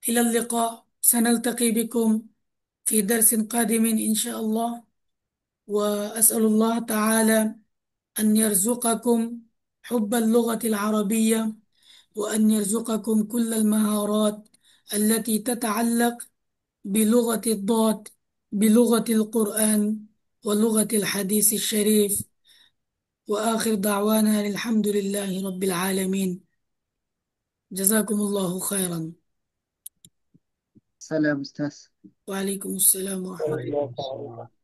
إلى اللقاء، سنلتقي بكم في درس قادم إن شاء الله. وأسأل الله تعالى أن يرزقكم حب اللغة العربية، وأن يرزقكم كل المهارات التي تتعلق بلغة الضاد، بلغة القرآن ولغة الحديث الشريف. وآخر دعوانا الحمد لله رب العالمين. جزاكم الله خيرا. سلام أستاذ. وعليكم السلام ورحمة الله. وعليكم السلام.